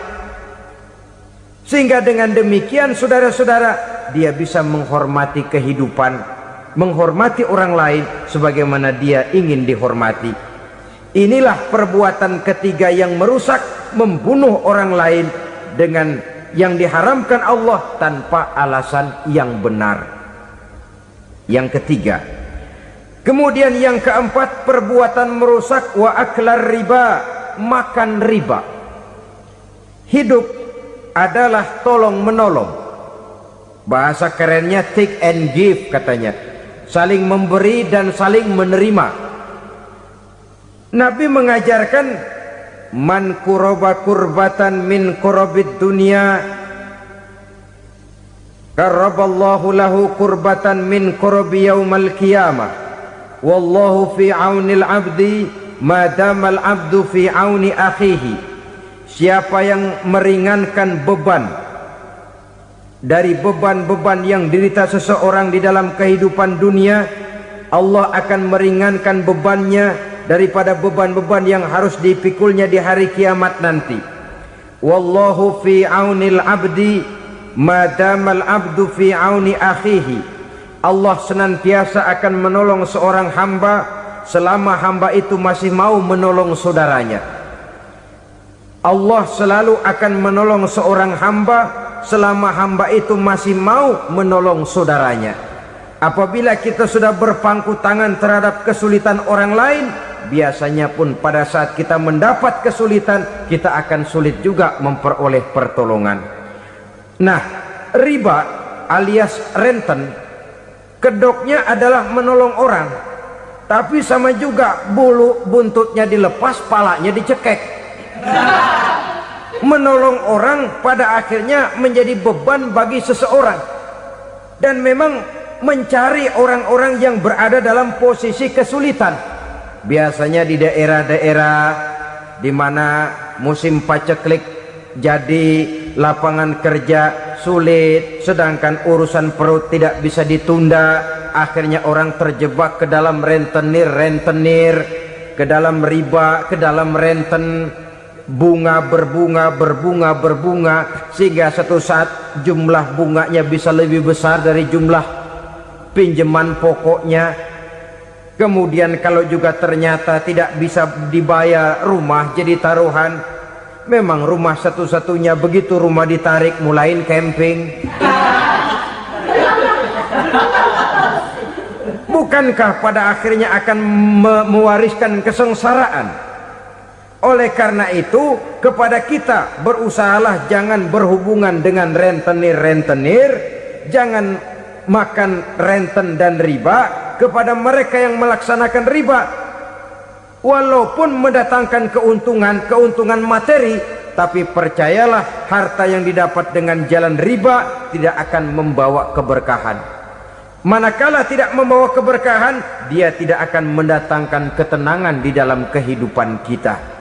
Sehingga dengan demikian, saudara-saudara, dia bisa menghormati kehidupan, menghormati orang lain sebagaimana dia ingin dihormati. Inilah perbuatan ketiga yang merusak, membunuh orang lain dengan yang diharamkan Allah tanpa alasan yang benar. Yang ketiga. Kemudian yang keempat, perbuatan merusak wa aklar riba, makan riba. Hidup adalah tolong menolong. Bahasa kerennya take and give katanya. Saling memberi dan saling menerima. Nabi mengajarkan man kuraba kurbatan min kurabid dunya karaballahu lahu kurbatan min kurabi yaumal qiyamah. Wallahu fi aunil abdi madamal abdu fi auni akhihi. Siapa yang meringankan beban dari beban-beban yang dirita seseorang di dalam kehidupan dunia, Allah akan meringankan bebannya daripada beban-beban yang harus dipikulnya di hari kiamat nanti. Wallahu fi aunil abdi madamal abdu fi auni akhihi. Allah senantiasa akan menolong seorang hamba selama hamba itu masih mau menolong saudaranya. Allah selalu akan menolong seorang hamba selama hamba itu masih mau menolong saudaranya. Apabila kita sudah berpangku tangan terhadap kesulitan orang lain, biasanya pun pada saat kita mendapat kesulitan, kita akan sulit juga memperoleh pertolongan. Nah, riba alias renten, kedoknya adalah menolong orang, tapi sama juga bulu buntutnya dilepas, palanya dicekek. Menolong orang pada akhirnya menjadi beban bagi seseorang, dan memang mencari orang-orang yang berada dalam posisi kesulitan. Biasanya di daerah-daerah di mana musim paceklik, jadi lapangan kerja sulit, sedangkan urusan perut tidak bisa ditunda. Akhirnya orang terjebak ke dalam rentenir, ke dalam riba, ke dalam renten. Bunga berbunga, sehingga satu saat jumlah bunganya bisa lebih besar dari jumlah pinjaman pokoknya. Kemudian kalau juga ternyata tidak bisa dibayar, rumah jadi taruhan. Memang rumah satu-satunya, begitu rumah ditarik mulain camping. Bukankah pada akhirnya akan mewariskan kesengsaraan? Oleh karena itu, kepada kita berusahalah jangan berhubungan dengan rentenir, jangan makan renten dan riba. Kepada mereka yang melaksanakan riba, walaupun mendatangkan keuntungan materi, tapi percayalah, harta yang didapat dengan jalan riba tidak akan membawa keberkahan. Manakala tidak membawa keberkahan, dia tidak akan mendatangkan ketenangan di dalam kehidupan kita.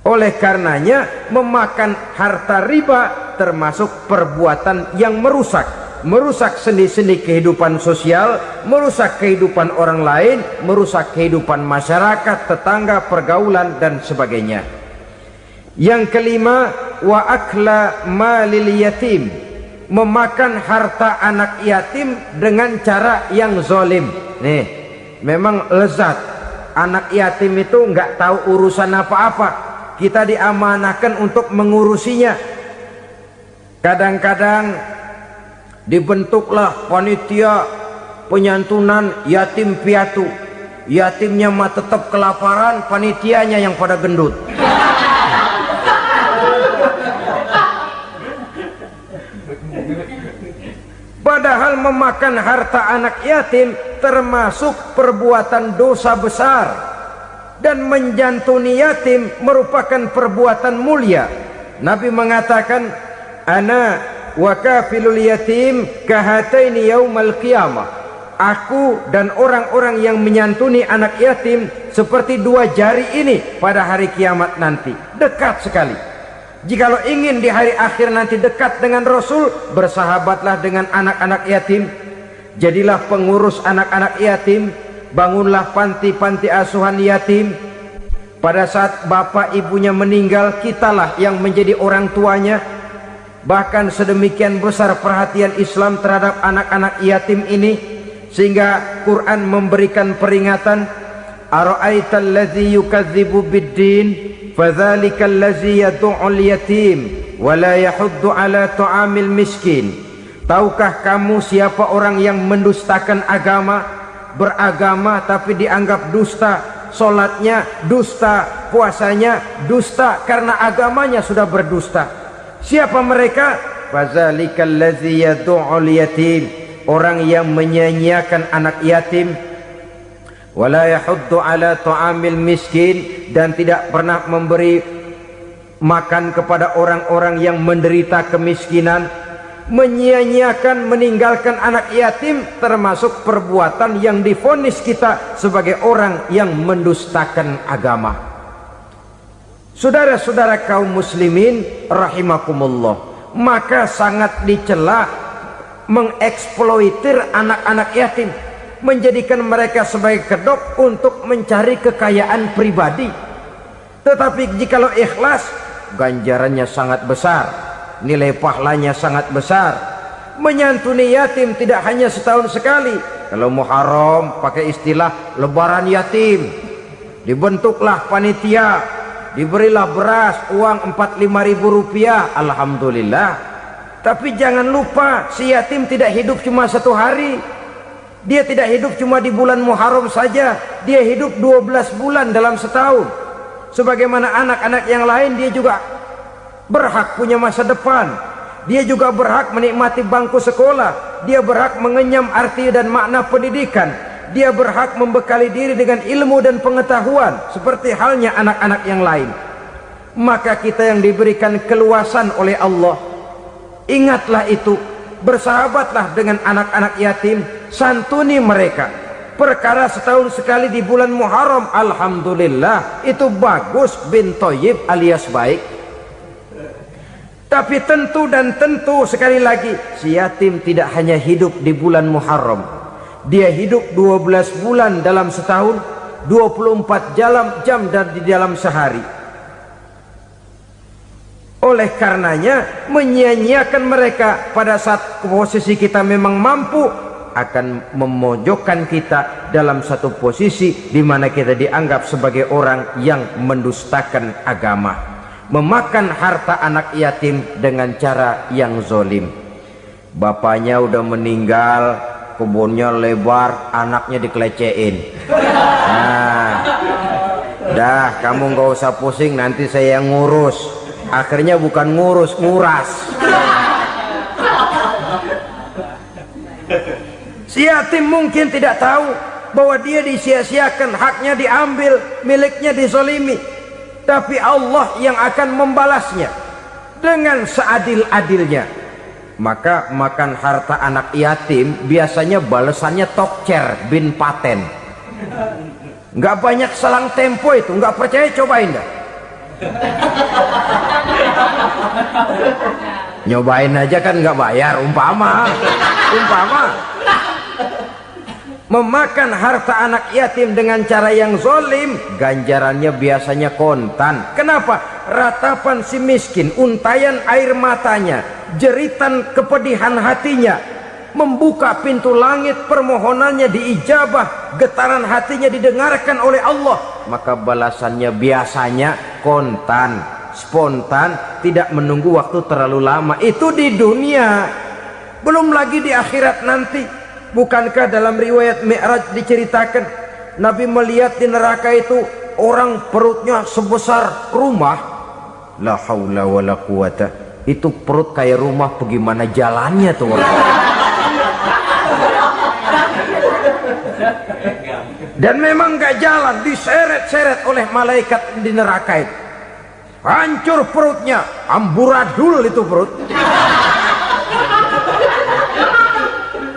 Oleh karenanya, memakan harta riba termasuk perbuatan yang merusak sendi-sendi kehidupan sosial, merusak kehidupan orang lain, merusak kehidupan masyarakat, tetangga, pergaulan, dan sebagainya. Yang kelima, wa akla malil yatim, memakan harta anak yatim dengan cara yang zalim. Nih, memang lezat. Anak yatim itu nggak tahu urusan apa-apa. Kita diamanahkan untuk mengurusinya. Kadang-kadang dibentuklah panitia penyantunan yatim piatu. Yatimnya mah tetap kelaparan, panitianya yang pada gendut. Padahal memakan harta anak yatim termasuk perbuatan dosa besar. Dan menjantuni yatim merupakan perbuatan mulia. Nabi mengatakan, ana wa kafilul yatim kahataini yaumal qiyamah. Aku dan orang-orang yang menyantuni anak yatim seperti dua jari ini pada hari kiamat nanti. Dekat sekali. Jikalau ingin di hari akhir nanti dekat dengan Rasul, bersahabatlah dengan anak-anak yatim. Jadilah pengurus anak-anak yatim. Bangunlah panti-panti asuhan yatim. Pada saat bapak ibunya meninggal, kitalah yang menjadi orang tuanya. Bahkan sedemikian besar perhatian Islam terhadap anak-anak yatim ini, sehingga Quran memberikan peringatan, ara'aital ladzi yukadzibu biddin fadzalikal ladzi yad'ul yatim wa la yahuddu ala ta'amil miskin. Tahukah kamu siapa orang yang mendustakan agama? Beragama tapi dianggap dusta, solatnya dusta, puasanya dusta, karena agamanya sudah berdusta. Siapa mereka? Fazalikal ladzi yad'ul yatim, orang yang menyia-nyiakan anak yatim. Wala yahuddu ala ta'amil miskin, dan tidak pernah memberi makan kepada orang-orang yang menderita kemiskinan, menyia-nyiakan, meninggalkan anak yatim, termasuk perbuatan yang divonis kita sebagai orang yang mendustakan agama. Saudara-saudara kaum muslimin rahimakumullah, maka sangat dicela mengeksploitir anak-anak yatim, menjadikan mereka sebagai kedok untuk mencari kekayaan pribadi. Tetapi jikalau ikhlas, ganjarannya sangat besar, nilai pahalanya sangat besar. Menyantuni yatim tidak hanya setahun sekali. Kalau Muharram pakai istilah lebaran yatim, dibentuklah panitia, diberilah beras, uang 4-5 ribu rupiah, alhamdulillah. Tapi jangan lupa, si yatim tidak hidup cuma satu hari. Dia tidak hidup cuma di bulan Muharram saja, dia hidup 12 bulan dalam setahun. Sebagaimana anak-anak yang lain, dia juga berhak punya masa depan. Dia juga berhak menikmati bangku sekolah. Dia berhak mengenyam arti dan makna pendidikan. Dia berhak membekali diri dengan ilmu dan pengetahuan, seperti halnya anak-anak yang lain. Maka kita yang diberikan keluasan oleh Allah, ingatlah itu, bersahabatlah dengan anak-anak yatim, santuni mereka. Perkara setahun sekali di bulan Muharram, alhamdulillah, itu bagus, bin Thayyib alias baik. Tapi tentu dan tentu, sekali lagi, si yatim tidak hanya hidup di bulan Muharram. Dia hidup 12 bulan dalam setahun, 24 jam dan di dalam sehari. Oleh karenanya, menyia-nyiakan mereka pada saat posisi kita memang mampu, akan memojokkan kita dalam satu posisi di mana kita dianggap sebagai orang yang mendustakan agama, memakan harta anak yatim dengan cara yang zolim. Bapaknya udah meninggal, kebunnya lebar, anaknya dikelecehin. Nah, dah kamu gak usah pusing, nanti saya yang ngurus. Akhirnya bukan ngurus, nguras. Si yatim mungkin tidak tahu bahwa dia disia-siakan, haknya diambil, miliknya dizolimi. Tapi Allah yang akan membalasnya dengan seadil-adilnya. Maka makan harta anak yatim biasanya balasannya tokcer bin paten. Nggak banyak selang tempo itu, nggak percaya cobain dah. Nyobain aja kan nggak bayar, umpama. Memakan harta anak yatim dengan cara yang zolim, ganjarannya biasanya kontan. Kenapa? Ratapan si miskin, untayan air matanya, jeritan kepedihan hatinya, membuka pintu langit, permohonannya diijabah, getaran hatinya didengarkan oleh Allah. Maka balasannya biasanya kontan, spontan, tidak menunggu waktu terlalu lama. Itu di dunia, belum lagi di akhirat nanti. Bukankah dalam riwayat Mi'raj diceritakan Nabi melihat di neraka itu orang perutnya sebesar rumah? La haula wala quwata. Itu perut kayak rumah, bagaimana jalannya tuh orang? Dan memang gak jalan, diseret-seret oleh malaikat di neraka itu. Hancur perutnya, amburadul itu perut.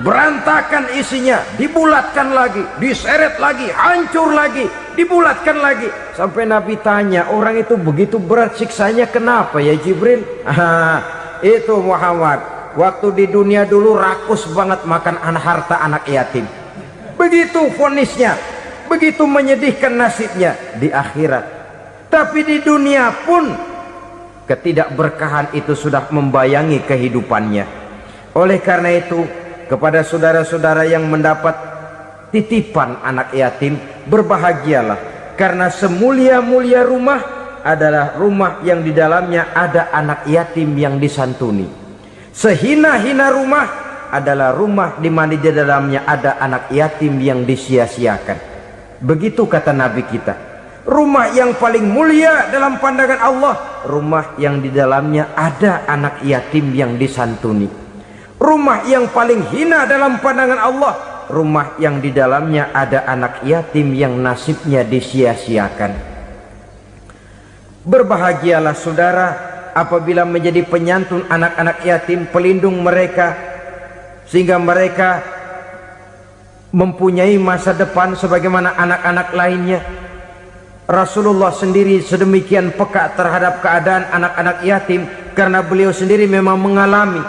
Berantakan isinya, dibulatkan lagi, diseret lagi, hancur lagi, dibulatkan lagi. Sampai Nabi tanya, orang itu begitu berat siksanya kenapa ya Jibril? Itu Muhammad, waktu di dunia dulu rakus banget makan harta anak yatim. Begitu vonisnya, begitu menyedihkan nasibnya di akhirat. Tapi di dunia pun ketidakberkahan itu sudah membayangi kehidupannya. Oleh karena itu, kepada saudara-saudara yang mendapat titipan anak yatim, berbahagialah, karena semulia-mulia rumah adalah rumah yang di dalamnya ada anak yatim yang disantuni. Sehina-hina rumah adalah rumah di mana di dalamnya ada anak yatim yang disia-siakan. Begitu kata Nabi kita. Rumah yang paling mulia dalam pandangan Allah, rumah yang di dalamnya ada anak yatim yang disantuni. Rumah yang paling hina dalam pandangan Allah, rumah yang di dalamnya ada anak yatim yang nasibnya disia-siakan. Berbahagialah saudara apabila menjadi penyantun anak-anak yatim, pelindung mereka, sehingga mereka mempunyai masa depan sebagaimana anak-anak lainnya. Rasulullah sendiri sedemikian peka terhadap keadaan anak-anak yatim karena beliau sendiri memang mengalami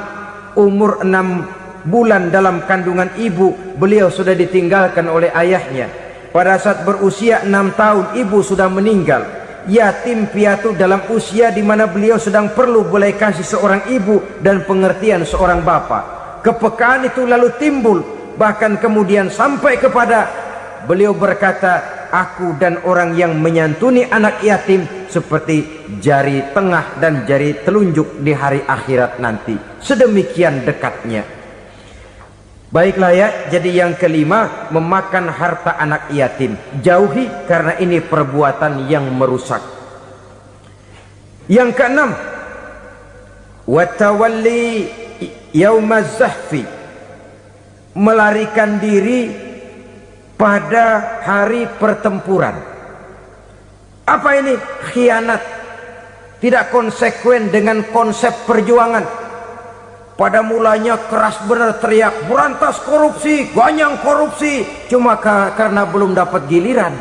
umur 6 bulan dalam kandungan ibu, beliau sudah ditinggalkan oleh ayahnya. Pada saat berusia 6 tahun ibu sudah meninggal. Yatim piatu dalam usia di mana beliau sedang perlu belas kasih seorang ibu dan pengertian seorang bapa. Kepekaan itu lalu timbul, bahkan kemudian sampai kepada beliau berkata, aku dan orang yang menyantuni anak yatim seperti jari tengah dan jari telunjuk di hari akhirat nanti. Sedemikian dekatnya. Baiklah ya, jadi yang kelima, memakan harta anak yatim. Jauhi karena ini perbuatan yang merusak. Yang keenam, watawalli yaumaz zahfi, melarikan diri pada hari pertempuran. Apa ini? Khianat, tidak konsekuen dengan konsep perjuangan. Pada mulanya keras benar teriak berantas korupsi, ganyang korupsi, cuma karena belum dapat giliran.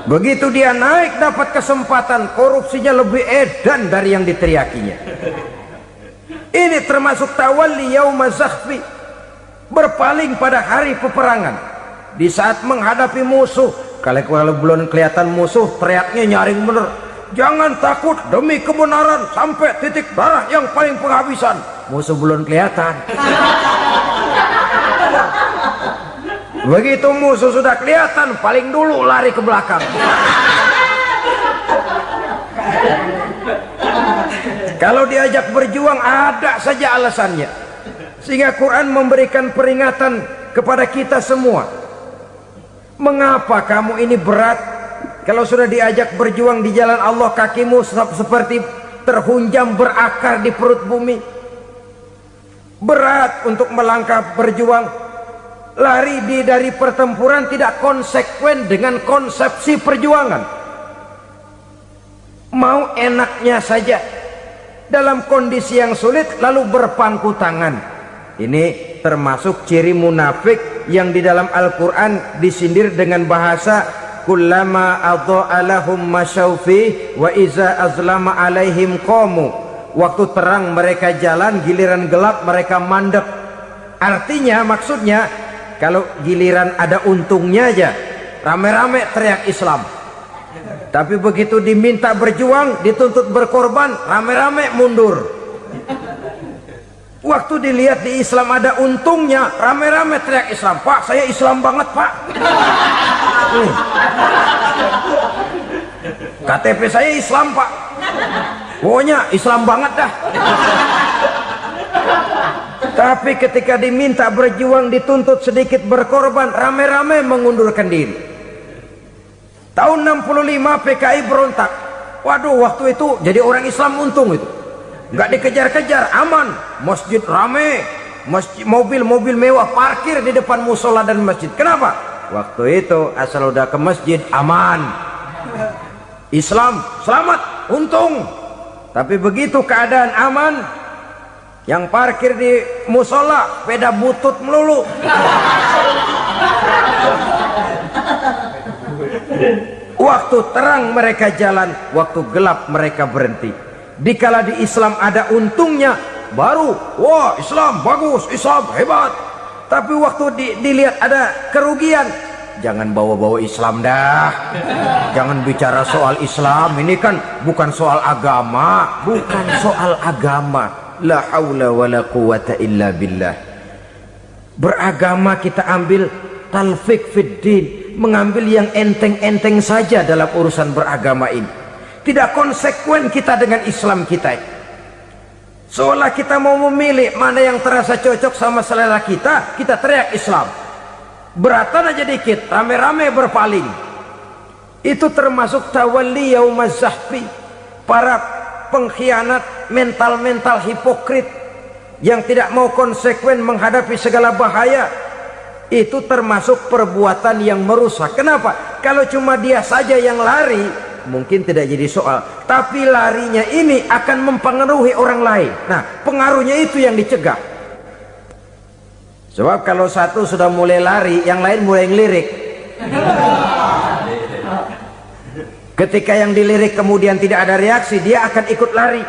Begitu dia naik dapat kesempatan, korupsinya lebih edan dari yang diteriakinya. Ini termasuk tawalli yaumaz zahfi, berpaling pada hari peperangan. Di saat menghadapi musuh, kalau belum kelihatan musuh, teriaknya nyaring bener. Jangan takut, demi kebenaran sampai titik darah yang paling penghabisan. Musuh belum kelihatan. Begitu musuh sudah kelihatan, paling dulu lari ke belakang. Kalau diajak berjuang ada saja alasannya. Sehingga Quran memberikan peringatan kepada kita semua. Mengapa kamu ini berat? Kalau sudah diajak berjuang di jalan Allah, kakimu seperti terhunjam berakar di perut bumi. Berat untuk melangkah berjuang. Lari dari pertempuran tidak konsekuen dengan konsepsi perjuangan. Mau enaknya saja dalam kondisi yang sulit lalu berpangku tangan. Ini termasuk ciri munafik yang di dalam Al-Quran disindir dengan bahasa kullama adha'a lahum masyaufi wa iza azlama alaihim qamu. Waktu terang mereka jalan, giliran gelap mereka mandek. Artinya, maksudnya kalau giliran ada untungnya aja rame-rame teriak Islam, tapi begitu diminta berjuang, dituntut berkorban, rame-rame mundur. Waktu dilihat di Islam ada untungnya, rame-rame teriak Islam. Pak, saya Islam banget pak. KTP saya Islam pak, pokoknya Islam banget dah. Tapi ketika diminta berjuang, dituntut sedikit berkorban, rame-rame mengundurkan diri. Tahun 65 PKI berontak. Waduh, waktu itu jadi orang Islam untung itu, nggak dikejar-kejar, aman. Masjid rame, mobil-mobil mewah parkir di depan musola dan masjid. Kenapa? Waktu itu asal udah ke masjid aman, Islam selamat, untung. Tapi begitu keadaan aman, yang parkir di musola sepeda butut melulu. Waktu terang mereka jalan, waktu gelap mereka berhenti. Dikala di Islam ada untungnya, baru wah Islam bagus, Islam hebat. Tapi waktu dilihat ada kerugian, jangan bawa-bawa Islam dah. Jangan bicara soal Islam, ini kan bukan soal agama, bukan soal agama. La haula wala quwata illa billah. Beragama kita ambil talfik fid din, mengambil yang enteng-enteng saja dalam urusan beragama ini. Tidak konsekuen kita dengan Islam kita. Seolah kita mau memilih mana yang terasa cocok sama selera kita, kita teriak Islam. Beratan aja dikit, rame-rame berpaling. Itu termasuk tawalli yaumaz zahfi. Para pengkhianat, mental-mental hipokrit yang tidak mau konsekuen menghadapi segala bahaya. Itu termasuk perbuatan yang merusak. Kenapa? Kalau cuma dia saja yang lari, mungkin tidak jadi soal. Tapi larinya ini akan mempengaruhi orang lain. Nah, pengaruhnya itu yang dicegah. Sebab kalau satu sudah mulai lari, yang lain mulai ngelirik. Ketika yang dilirik kemudian tidak ada reaksi, dia akan ikut lari.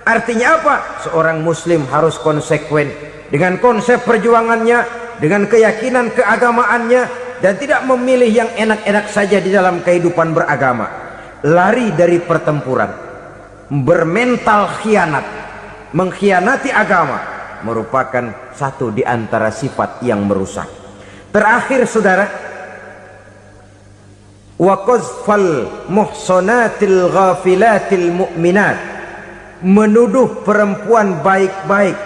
Artinya apa? Seorang muslim harus konsekuen dengan konsep perjuangannya, dengan keyakinan keagamaannya, dan tidak memilih yang enak-enak saja di dalam kehidupan beragama. Lari dari pertempuran, bermental khianat, mengkhianati agama, merupakan satu di antara sifat yang merusak. Terakhir saudara, wa qazfal muhsanatil ghafilatil mu'minat, menuduh perempuan baik-baik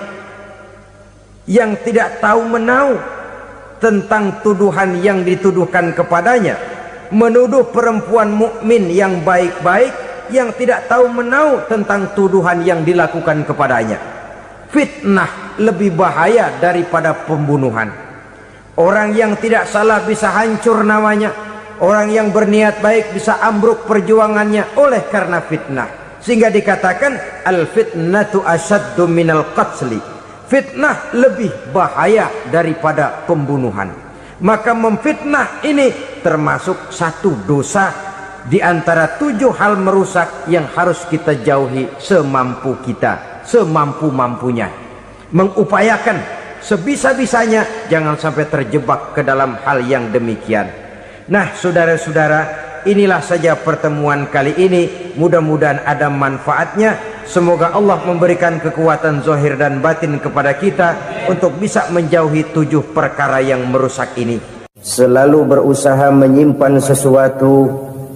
yang tidak tahu menahu tentang tuduhan yang dituduhkan kepadanya, menuduh perempuan mukmin yang baik-baik yang tidak tahu menahu tentang tuduhan yang dilakukan kepadanya. Fitnah lebih bahaya daripada pembunuhan. Orang yang tidak salah bisa hancur namanya, orang yang berniat baik bisa ambruk perjuangannya oleh karena fitnah. Sehingga dikatakan al-fitnatu asyaddu minal qatli. Fitnah lebih bahaya daripada pembunuhan. Maka memfitnah ini termasuk satu dosa di antara 7 hal merusak yang harus kita jauhi semampu kita, semampu-mampunya. Mengupayakan sebisa-bisanya jangan sampai terjebak ke dalam hal yang demikian. Nah, saudara-saudara, inilah saja pertemuan kali ini. Mudah-mudahan ada manfaatnya. Semoga Allah memberikan kekuatan zahir dan batin kepada kita untuk bisa menjauhi 7 perkara yang merusak ini. Selalu berusaha menyimpan sesuatu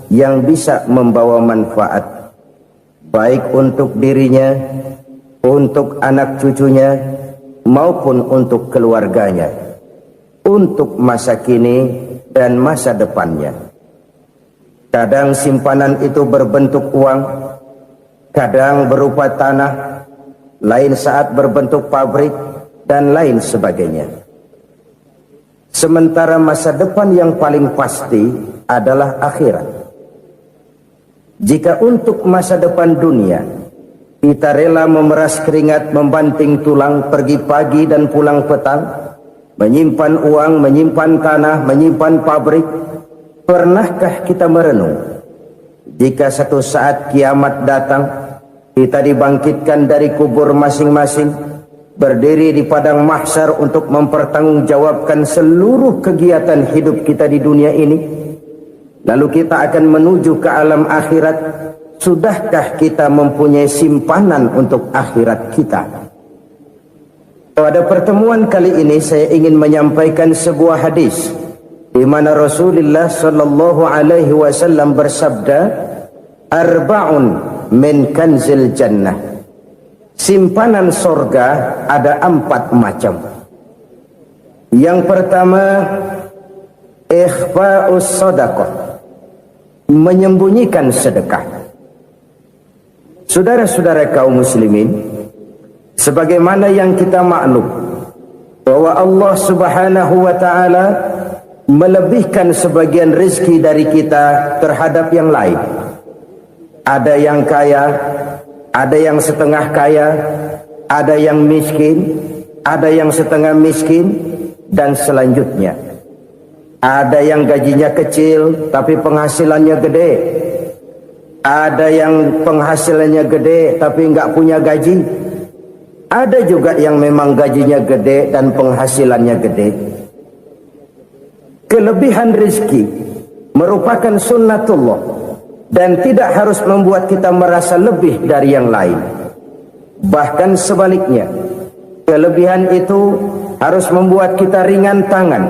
yang bisa membawa manfaat, baik untuk dirinya, untuk anak cucunya, maupun untuk keluarganya, untuk masa kini dan masa depannya. Kadang simpanan itu berbentuk uang, kadang berupa tanah, lain saat berbentuk pabrik, dan lain sebagainya. Sementara masa depan yang paling pasti adalah akhirat. Jika untuk masa depan dunia kita rela memeras keringat, membanting tulang, pergi pagi dan pulang petang, menyimpan uang, menyimpan tanah, menyimpan pabrik, pernahkah kita merenung jika satu saat kiamat datang, kita dibangkitkan dari kubur masing-masing, berdiri di padang mahsyar untuk mempertanggungjawabkan seluruh kegiatan hidup kita di dunia ini, lalu kita akan menuju ke alam akhirat. Sudahkah kita mempunyai simpanan untuk akhirat kita? Pada pertemuan kali ini saya ingin menyampaikan sebuah hadis di mana Rasulullah sallallahu alaihi wasallam bersabda, arba'un min kanzil jannah. Simpanan sorga ada 4 macam. Yang pertama, ikhfa'us sadaqah, menyembunyikan sedekah. Saudara-saudara kaum muslimin, sebagaimana yang kita maklum bahwa Allah Subhanahu wa taala melebihkan sebagian rezeki dari kita terhadap yang lain. Ada yang kaya, ada yang setengah kaya, ada yang miskin, ada yang setengah miskin, dan selanjutnya. Ada yang gajinya kecil tapi penghasilannya gede. Ada yang penghasilannya gede tapi nggak punya gaji. Ada juga yang memang gajinya gede dan penghasilannya gede. Kelebihan rezeki merupakan sunnatullah dan tidak harus membuat kita merasa lebih dari yang lain. Bahkan sebaliknya, kelebihan itu harus membuat kita ringan tangan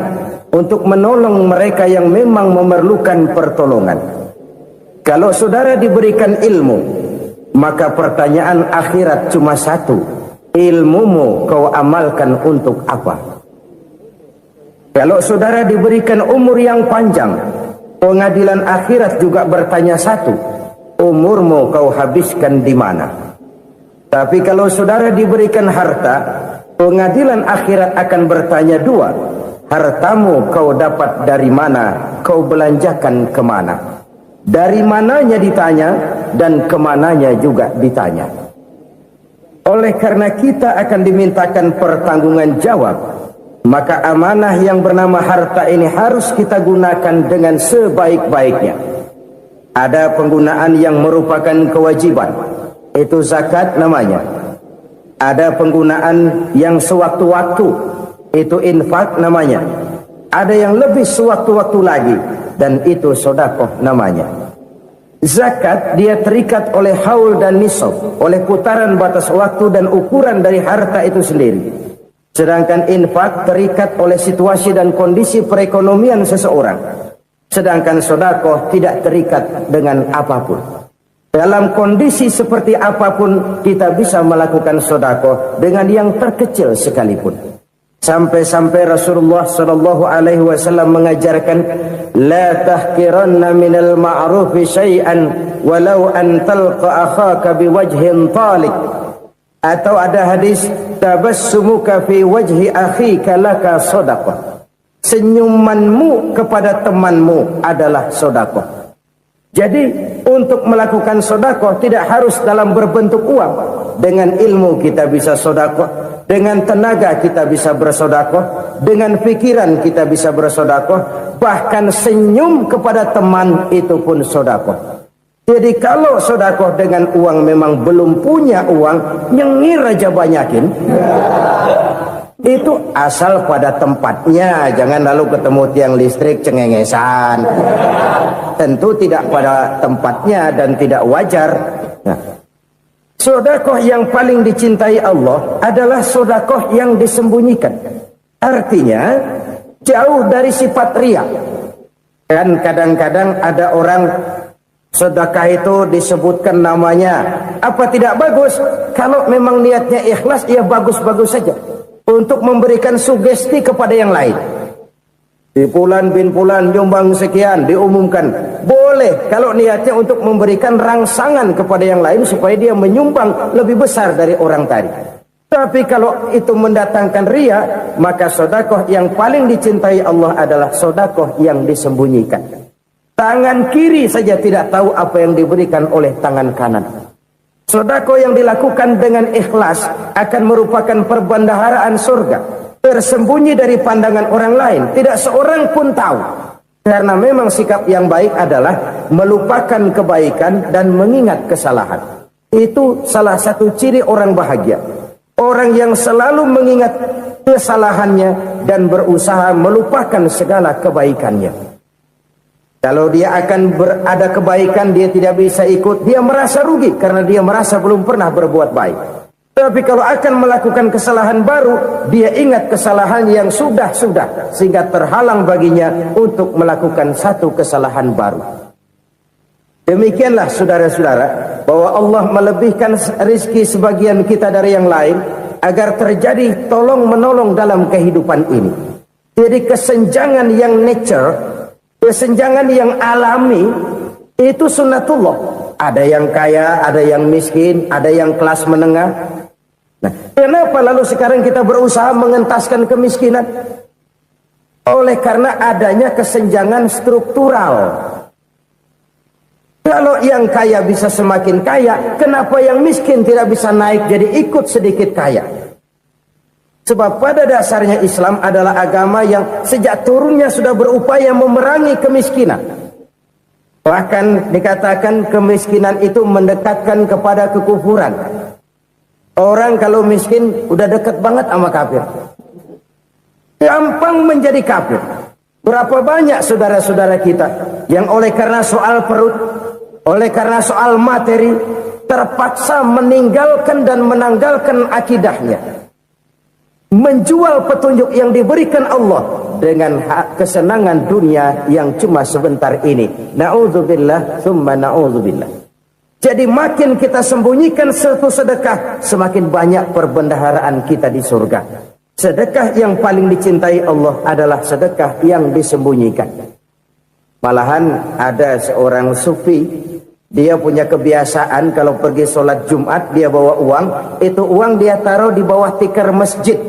untuk menolong mereka yang memang memerlukan pertolongan. Kalau saudara diberikan ilmu, maka pertanyaan akhirat cuma satu: ilmumu kau amalkan untuk apa? Kalau saudara diberikan umur yang panjang, pengadilan akhirat juga bertanya satu: umurmu kau habiskan di mana? Tapi kalau saudara diberikan harta, pengadilan akhirat akan bertanya 2: hartamu kau dapat dari mana, kau belanjakan kemana. Dari mananya ditanya, dan kemananya juga ditanya. Oleh karena kita akan dimintakan pertanggungan jawab, maka amanah yang bernama harta ini harus kita gunakan dengan sebaik-baiknya. Ada penggunaan yang merupakan kewajiban, itu zakat namanya. Ada penggunaan yang sewaktu-waktu, itu infak namanya. Ada yang lebih sewaktu-waktu lagi, dan itu sedekah namanya. Zakat dia terikat oleh haul dan nisab, oleh putaran batas waktu dan ukuran dari harta itu sendiri. Sedangkan infak terikat oleh situasi dan kondisi perekonomian seseorang. Sedangkan sedekah tidak terikat dengan apapun. Dalam kondisi seperti apapun kita bisa melakukan sedekah dengan yang terkecil sekalipun. Sampai-sampai Rasulullah sallallahu alaihi wasallam mengajarkan, la tahqiranna minal ma'rufi syai'an walau an talqa akhaka biwajhin talik. Atau ada hadis, tabassumuka fi wajhi akhika laka sedekah. Senyumanmu kepada temanmu adalah sedekah. Jadi untuk melakukan sedekah tidak harus dalam berbentuk uang. Dengan ilmu kita bisa sedekah. Dengan tenaga kita bisa bersedekah, dengan pikiran kita bisa bersedekah, bahkan senyum kepada teman itu pun sedekah. Jadi kalau sedekah dengan uang memang belum punya uang, nyengir aja banyakin. Itu asal pada tempatnya, jangan lalu ketemu tiang listrik cengengesan. Tentu tidak pada tempatnya dan tidak wajar. Nah, sedekah yang paling dicintai Allah adalah sedekah yang disembunyikan. Artinya jauh dari sifat riya. Kan kadang-kadang ada orang sedekah itu disebutkan namanya. Apa tidak bagus? Kalau memang niatnya ikhlas, ya bagus-bagus saja. Untuk memberikan sugesti kepada yang lain. Di Fulan bin Fulan nyumbang sekian, diumumkan. Boleh kalau niatnya untuk memberikan rangsangan kepada yang lain supaya dia menyumbang lebih besar dari orang tadi. Tapi kalau itu mendatangkan riya, maka sedekah yang paling dicintai Allah adalah sedekah yang disembunyikan. Tangan kiri saja tidak tahu apa yang diberikan oleh tangan kanan. Sedekah yang dilakukan dengan ikhlas akan merupakan perbendaharaan surga. Tersembunyi dari pandangan orang lain, tidak seorang pun tahu. Karena memang sikap yang baik adalah melupakan kebaikan dan mengingat kesalahan. Itu salah satu ciri orang bahagia. Orang yang selalu mengingat kesalahannya dan berusaha melupakan segala kebaikannya. Kalau dia akan ada kebaikan, dia tidak bisa ikut, dia merasa rugi karena dia merasa belum pernah berbuat baik. Tapi kalau akan melakukan kesalahan baru, dia ingat kesalahan yang sudah-sudah, sehingga terhalang baginya untuk melakukan satu kesalahan baru. Demikianlah saudara-saudara, bahwa Allah melebihkan rizki sebagian kita dari yang lain, agar terjadi tolong-menolong dalam kehidupan ini. Jadi kesenjangan yang nature, kesenjangan yang alami, itu sunnatullah. Ada yang kaya, ada yang miskin, ada yang kelas menengah. Nah, kenapa lalu sekarang kita berusaha mengentaskan kemiskinan? Oleh karena adanya kesenjangan struktural. Kalau yang kaya bisa semakin kaya, kenapa yang miskin tidak bisa naik jadi ikut sedikit kaya? Sebab pada dasarnya Islam adalah agama yang sejak turunnya sudah berupaya memerangi kemiskinan. Bahkan dikatakan kemiskinan itu mendekatkan kepada kekufuran. Orang kalau miskin udah dekat banget sama kafir. Gampang menjadi kafir. Berapa banyak saudara-saudara kita yang oleh karena soal perut, oleh karena soal materi, terpaksa meninggalkan dan menanggalkan akidahnya. Menjual petunjuk yang diberikan Allah dengan kesenangan dunia yang cuma sebentar ini. Na'udzubillah, thumma na'udzubillah. Jadi makin kita sembunyikan satu sedekah, semakin banyak perbendaharaan kita di surga. Sedekah yang paling dicintai Allah adalah sedekah yang disembunyikan. Malahan ada seorang sufi, dia punya kebiasaan kalau pergi sholat Jumat dia bawa uang, itu uang dia taruh di bawah tikar masjid.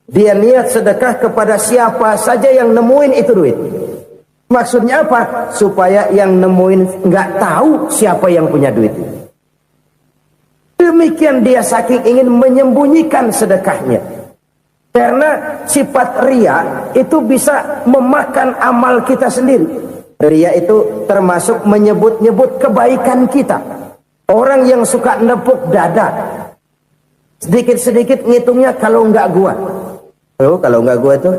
Dia niat sedekah kepada siapa saja yang nemuin itu duit. Maksudnya apa? Supaya yang nemuin nggak tahu siapa yang punya duit. Demikian dia saking ingin menyembunyikan sedekahnya. Karena sifat ria itu bisa memakan amal kita sendiri. Ria itu termasuk menyebut-nyebut kebaikan kita. Orang yang suka nepuk dada, sedikit-sedikit ngitungnya kalau nggak gua. Oh, kalau nggak gua tuh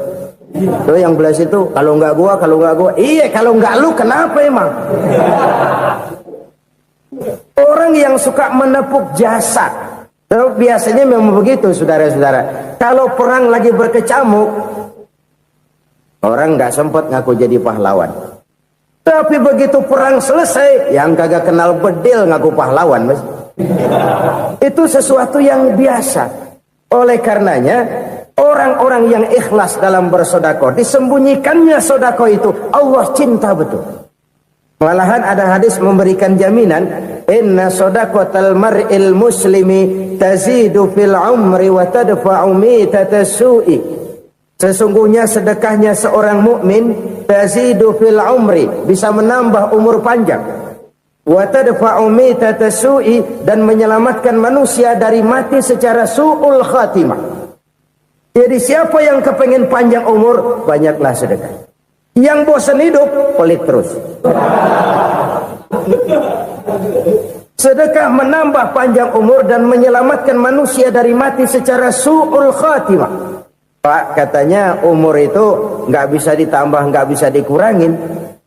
yang belas itu kalau nggak gua. Iya, kalau nggak lu kenapa emang? Orang yang suka menepuk jasa, biasanya memang begitu, saudara-saudara. Kalau perang lagi berkecamuk, orang nggak sempat ngaku jadi pahlawan. Tapi begitu perang selesai, yang kagak kenal bedil ngaku pahlawan, mas. Itu sesuatu yang biasa. Oleh karenanya, orang-orang yang ikhlas dalam bersedekah, disembunyikannya sedekah itu, Allah cinta betul. Malahan ada hadis memberikan jaminan, inna shadaqatal mar'il muslimi tazidu fil umri wa tadfa'u mitatas su'i. Sesungguhnya sedekahnya seorang mukmin tazidu fil umri, bisa menambah umur panjang. Wa tadfa'u mitatas su'i, dan menyelamatkan manusia dari mati secara su'ul khatimah. Jadi siapa yang kepengen panjang umur, banyaklah sedekah. Yang bosan hidup, pelit terus. Sedekah menambah panjang umur dan menyelamatkan manusia dari mati secara su'ul khatimah. Pak, katanya umur itu nggak bisa ditambah, nggak bisa dikurangin.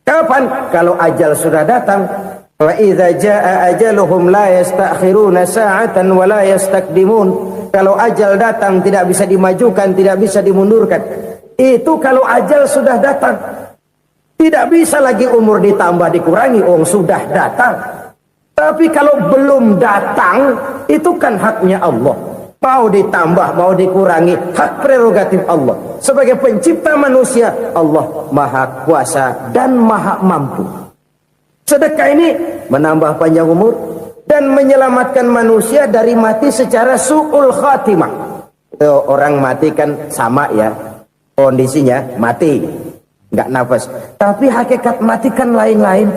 Kapan? Kalau ajal sudah datang. Wa idza jaa ajaluhum la yastakhiruna sa'atan wa la yastakdimun. Kalau ajal datang tidak bisa dimajukan, tidak bisa dimundurkan. Itu kalau ajal sudah datang. Tidak bisa lagi umur ditambah dikurangi, sudah datang. Tapi kalau belum datang, itu kan haknya Allah. Mau ditambah, mau dikurangi, hak prerogatif Allah. Sebagai pencipta manusia, Allah maha kuasa dan maha mampu. Sedekah ini menambah panjang umur dan menyelamatkan manusia dari mati secara su'ul khatimah. Orang mati kan sama ya, kondisinya mati, nggak nafas. Tapi hakikat mati kan lain-lain.